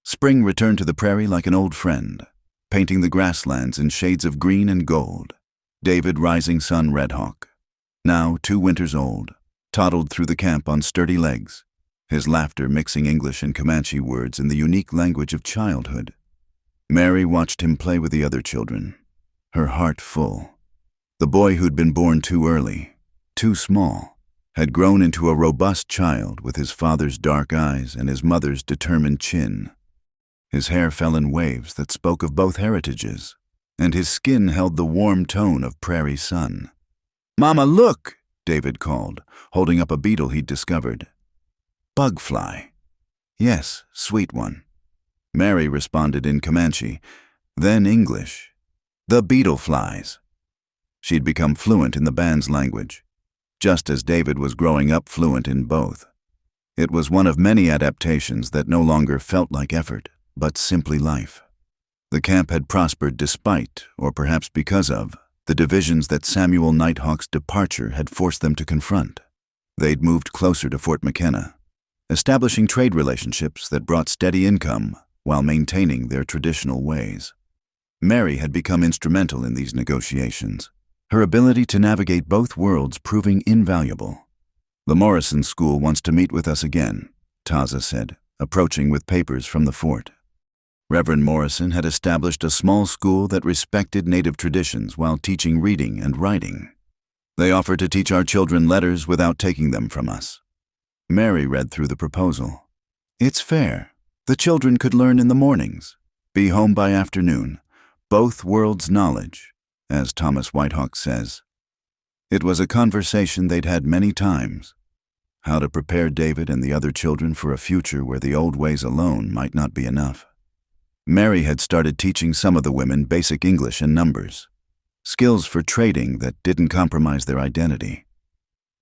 Spring returned to the prairie like an old friend, painting the grasslands in shades of green and gold. David, rising sun Redhawk, now 2 winters old, toddled through the camp on sturdy legs, his laughter mixing English and Comanche words in the unique language of childhood. Mary watched him play with the other children, her heart full. The boy who'd been born too early, too small, had grown into a robust child with his father's dark eyes and his mother's determined chin. His hair fell in waves that spoke of both heritages, and his skin held the warm tone of prairie sun. "Mama, look!" David called, holding up a beetle he'd discovered. "Bug fly." "Yes, sweet one." Mary responded in Comanche, then English. "The beetle flies." She'd become fluent in the band's language, just as David was growing up fluent in both. It was one of many adaptations that no longer felt like effort, but simply life. The camp had prospered despite, or perhaps because of, the divisions that Samuel Nighthawk's departure had forced them to confront. They'd moved closer to Fort McKenna, establishing trade relationships that brought steady income while maintaining their traditional ways. Mary had become instrumental in these negotiations, her ability to navigate both worlds proving invaluable. "The Morrison School wants to meet with us again," Taza said, approaching with papers from the fort. Reverend Morrison had established a small school that respected Native traditions while teaching reading and writing. "They offer to teach our children letters without taking them from us." Mary read through the proposal. "It's fair. The children could learn in the mornings, be home by afternoon, both worlds' knowledge, as Thomas Whitehawk says." It was a conversation they'd had many times, how to prepare David and the other children for a future where the old ways alone might not be enough. Mary had started teaching some of the women basic English and numbers, skills for trading that didn't compromise their identity.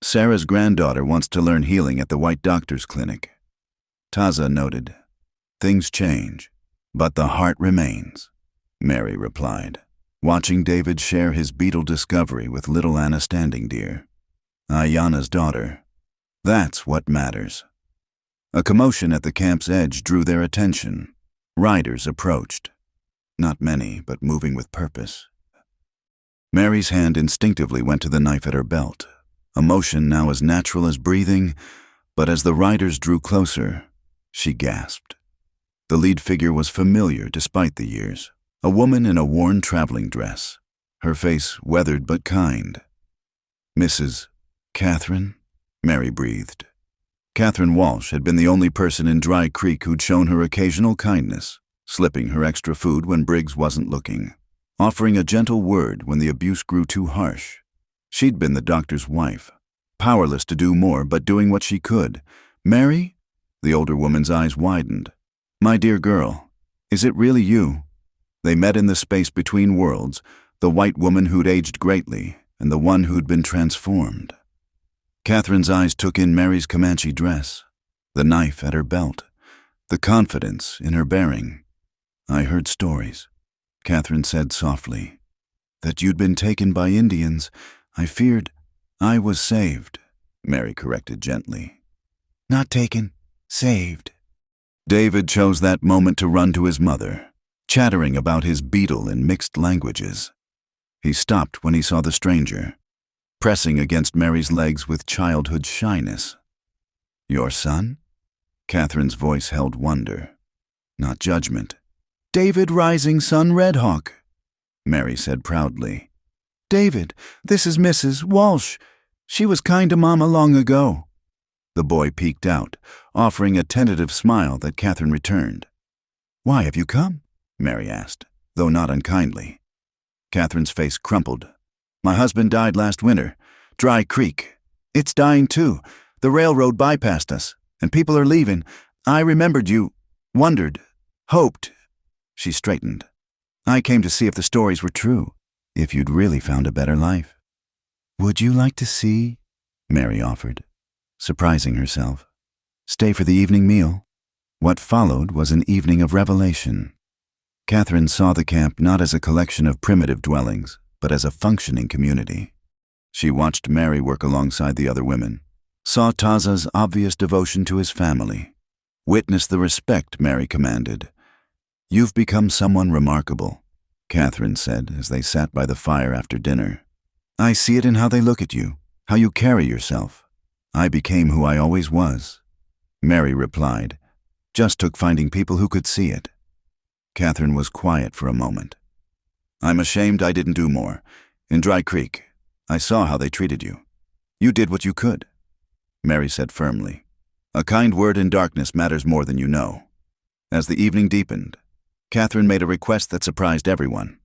Sarah's granddaughter wants to learn healing at the White Doctor's Clinic. Taza noted, "Things change, but the heart remains," Mary replied, watching David share his beetle discovery with little Anna Standing Deer, Ayanna's daughter. That's what matters. A commotion at the camp's edge drew their attention. Riders approached. Not many, but moving with purpose. Mary's hand instinctively went to the knife at her belt, a motion now as natural as breathing, but as the riders drew closer, she gasped. The lead figure was familiar despite the years, a woman in a worn traveling dress, her face weathered but kind. "Mrs. Catherine?" Mary breathed. Catherine Walsh had been the only person in Dry Creek who'd shown her occasional kindness, slipping her extra food when Briggs wasn't looking, offering a gentle word when the abuse grew too harsh. She'd been the doctor's wife, powerless to do more but doing what she could. "Mary?" The older woman's eyes widened. "My dear girl, is it really you?" They met in the space between worlds, the white woman who'd aged greatly and the one who'd been transformed. Catherine's eyes took in Mary's Comanche dress, the knife at her belt, the confidence in her bearing. "I heard stories," Catherine said softly, "that you'd been taken by Indians. I feared." "I was saved," Mary corrected gently. "Not taken, saved." David chose that moment to run to his mother, chattering about his beetle in mixed languages. He stopped when he saw the stranger, pressing against Mary's legs with childhood shyness. "Your son?" Catherine's voice held wonder, not judgment. "David Rising Sun Redhawk," Mary said proudly. "David, this is Mrs. Walsh. She was kind to Mama long ago." The boy peeked out, offering a tentative smile that Catherine returned. "Why have you come?" Mary asked, though not unkindly. Catherine's face crumpled. "My husband died last winter. Dry Creek. It's dying too. The railroad bypassed us, and people are leaving. I remembered you, wondered, hoped." She straightened. "I came to see if the stories were true, if you'd really found a better life." "Would you like to see?" Mary offered, surprising herself. Stay for the evening meal. What followed was an evening of revelation. Catherine saw the camp not as a collection of primitive dwellings, but as a functioning community. She watched Mary work alongside the other women, saw Taza's obvious devotion to his family, witnessed the respect Mary commanded. "You've become someone remarkable," Catherine said as they sat by the fire after dinner. "I see it in how they look at you, how you carry yourself. I became who I always was." Mary replied, "Just took finding people who could see it." Catherine was quiet for a moment. "I'm ashamed I didn't do more. In Dry Creek, I saw how they treated you. You did what you could," Mary said firmly. "A kind word in darkness matters more than you know." As the evening deepened, Catherine made a request that surprised everyone.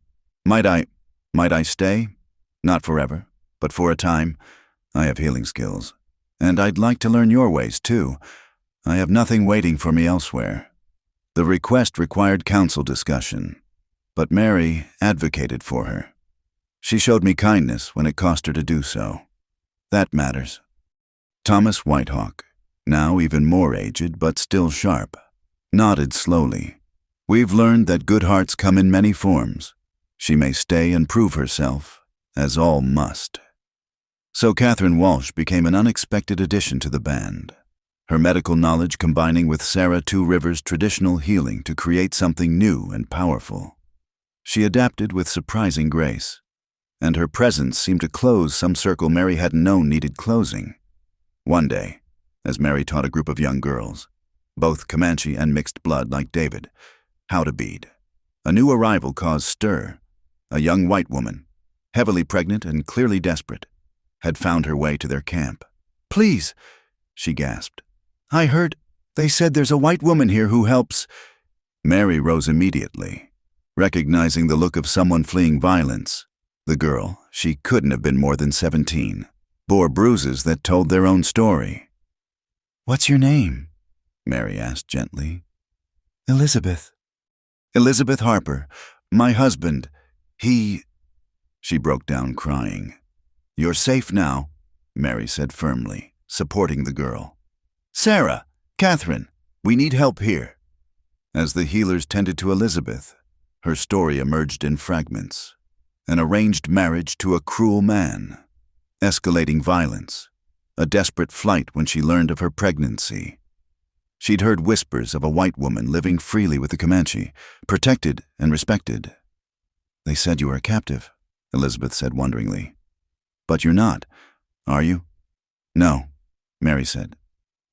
Might I stay? Not forever, but for a time. I have healing skills. And I'd like to learn your ways, too. I have nothing waiting for me elsewhere." The request required council discussion, but Mary advocated for her. She showed me kindness when it cost her to do so. That matters. Thomas Whitehawk, now even more aged but still sharp, nodded slowly. "We've learned that good hearts come in many forms. She may stay and prove herself, as all must." So Catherine Walsh became an unexpected addition to the band, her medical knowledge combining with Sarah Two Rivers' traditional healing to create something new and powerful. She adapted with surprising grace, and her presence seemed to close some circle Mary hadn't known needed closing. One day, as Mary taught a group of young girls, both Comanche and mixed blood like David, how to bead, a new arrival caused stir. A young white woman, heavily pregnant and clearly desperate, had found her way to their camp. "Please," she gasped. "I heard they said there's a white woman here who helps." Mary rose immediately, recognizing the look of someone fleeing violence. The girl, she couldn't have been more than 17, bore bruises that told their own story. "What's your name?" Mary asked gently. "Elizabeth." "Elizabeth Harper. My husband. She broke down crying. "You're safe now," Mary said firmly, supporting the girl. "Sarah, Catherine, we need help here." As the healers tended to Elizabeth, her story emerged in fragments. An arranged marriage to a cruel man, escalating violence, a desperate flight when she learned of her pregnancy. She'd heard whispers of a white woman living freely with the Comanche, protected and respected. "They said you were a captive," Elizabeth said wonderingly. "But you're not, are you?" "No," Mary said.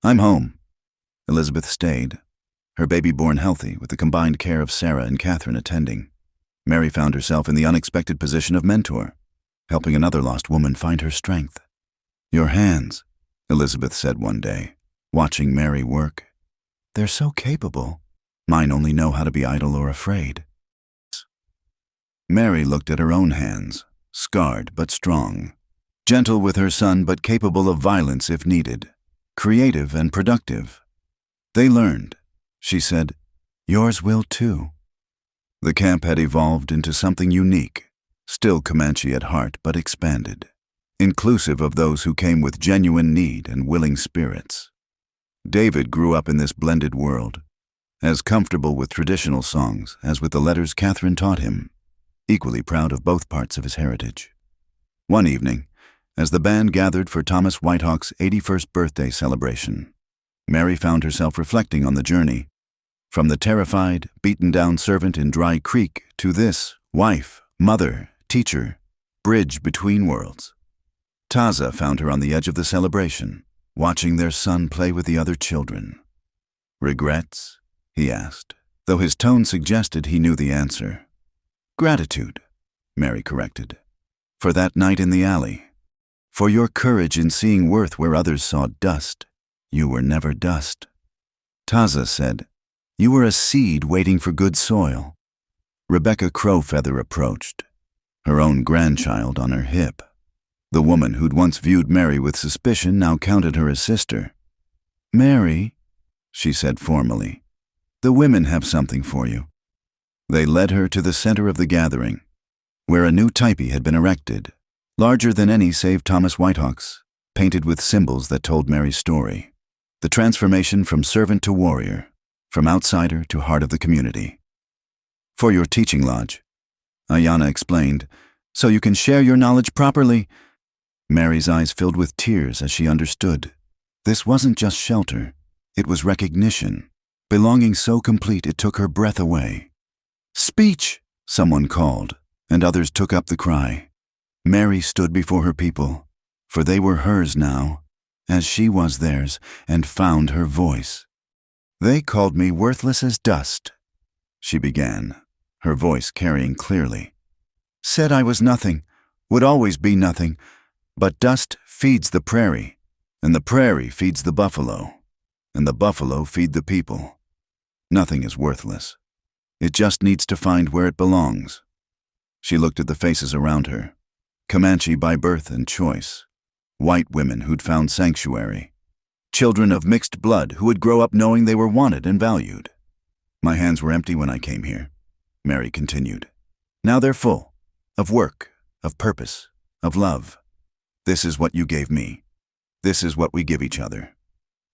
"I'm home." Elizabeth stayed, her baby born healthy with the combined care of Sarah and Catherine attending. Mary found herself in the unexpected position of mentor, helping another lost woman find her strength. "Your hands," Elizabeth said one day, watching Mary work. "They're so capable. Mine only know how to be idle or afraid." Mary looked at her own hands, scarred but strong, gentle with her son but capable of violence if needed, creative and productive. "They learned," she said. "Yours will too." The camp had evolved into something unique, still Comanche at heart but expanded, inclusive of those who came with genuine need and willing spirits. David grew up in this blended world, as comfortable with traditional songs as with the letters Catherine taught him, equally proud of both parts of his heritage. One evening, as the band gathered for Thomas Whitehawk's 81st birthday celebration, Mary found herself reflecting on the journey, from the terrified, beaten-down servant in Dry Creek to this wife, mother, teacher, bridge between worlds. Taza found her on the edge of the celebration, watching their son play with the other children. "Regrets?" he asked, though his tone suggested he knew the answer. "Gratitude," Mary corrected, "for that night in the alley, for your courage in seeing worth where others saw dust. You were never dust." Taza said, "You were a seed waiting for good soil." Rebecca Crowfeather approached, her own grandchild on her hip. The woman who'd once viewed Mary with suspicion now counted her as sister. "Mary," she said formally, "the women have something for you." They led her to the center of the gathering, where a new tipi had been erected, larger than any save Thomas Whitehawk's, painted with symbols that told Mary's story. The transformation from servant to warrior, from outsider to heart of the community. For your teaching lodge, Ayana explained, so you can share your knowledge properly. Mary's eyes filled with tears as she understood. This wasn't just shelter, it was recognition, belonging so complete it took her breath away. Speech, someone called, and others took up the cry. Mary stood before her people, for they were hers now, as she was theirs, and found her voice. They called me worthless as dust, she began, her voice carrying clearly. Said I was nothing, would always be nothing, but dust feeds the prairie, and the prairie feeds the buffalo, and the buffalo feed the people. Nothing is worthless. It just needs to find where it belongs. She looked at the faces around her, Comanche by birth and choice, white women who'd found sanctuary, children of mixed blood who would grow up knowing they were wanted and valued. My hands were empty when I came here, Mary continued. Now they're full, of work, of purpose, of love. This is what you gave me. This is what we give each other.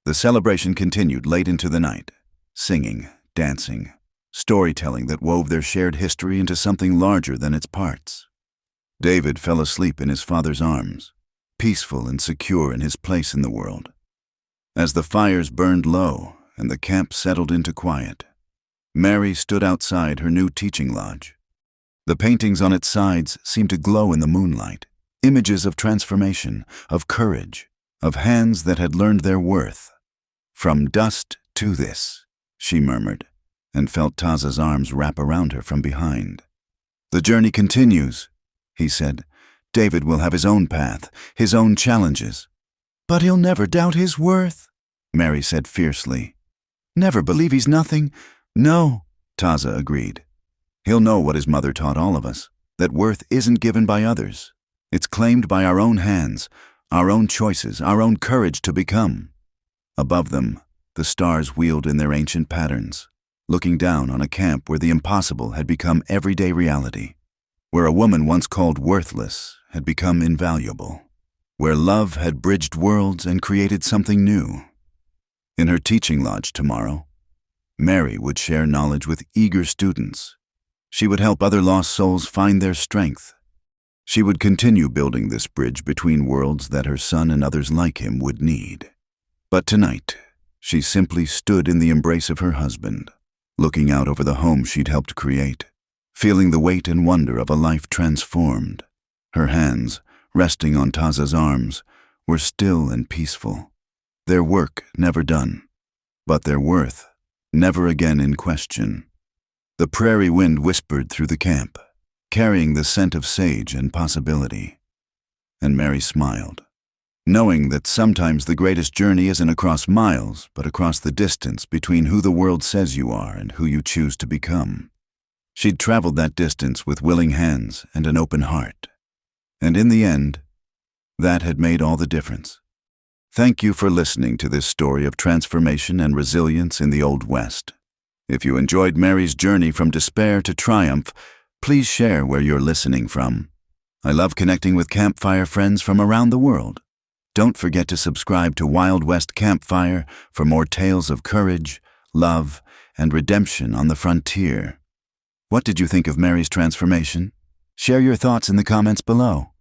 The celebration continued late into the night, singing, dancing, storytelling that wove their shared history into something larger than its parts. David fell asleep in his father's arms, peaceful and secure in his place in the world. As the fires burned low and the camp settled into quiet, Mary stood outside her new teaching lodge. The paintings on its sides seemed to glow in the moonlight, images of transformation, of courage, of hands that had learned their worth. From dust to this, she murmured, and felt Taza's arms wrap around her from behind. The journey continues, he said. David will have his own path, his own challenges. But he'll never doubt his worth, Mary said fiercely. Never believe he's nothing. No, Taza agreed. He'll know what his mother taught all of us, that worth isn't given by others. It's claimed by our own hands, our own choices, our own courage to become. Above them, the stars wheeled in their ancient patterns, looking down on a camp where the impossible had become everyday reality, where a woman once called worthless had become invaluable, where love had bridged worlds and created something new. In her teaching lodge tomorrow, Mary would share knowledge with eager students. She would help other lost souls find their strength. She would continue building this bridge between worlds that her son and others like him would need. But tonight, she simply stood in the embrace of her husband, looking out over the home she'd helped create, feeling the weight and wonder of a life transformed. Her hands, resting on Taza's arms, were still and peaceful, their work never done, but their worth never again in question. The prairie wind whispered through the camp, carrying the scent of sage and possibility. And Mary smiled, knowing that sometimes the greatest journey isn't across miles, but across the distance between who the world says you are and who you choose to become. She'd traveled that distance with willing hands and an open heart. And in the end, that had made all the difference. Thank you for listening to this story of transformation and resilience in the Old West. If you enjoyed Mary's journey from despair to triumph, please share where you're listening from. I love connecting with campfire friends from around the world. Don't forget to subscribe to Wild West Campfire for more tales of courage, love, and redemption on the frontier. What did you think of Mary's transformation? Share your thoughts in the comments below.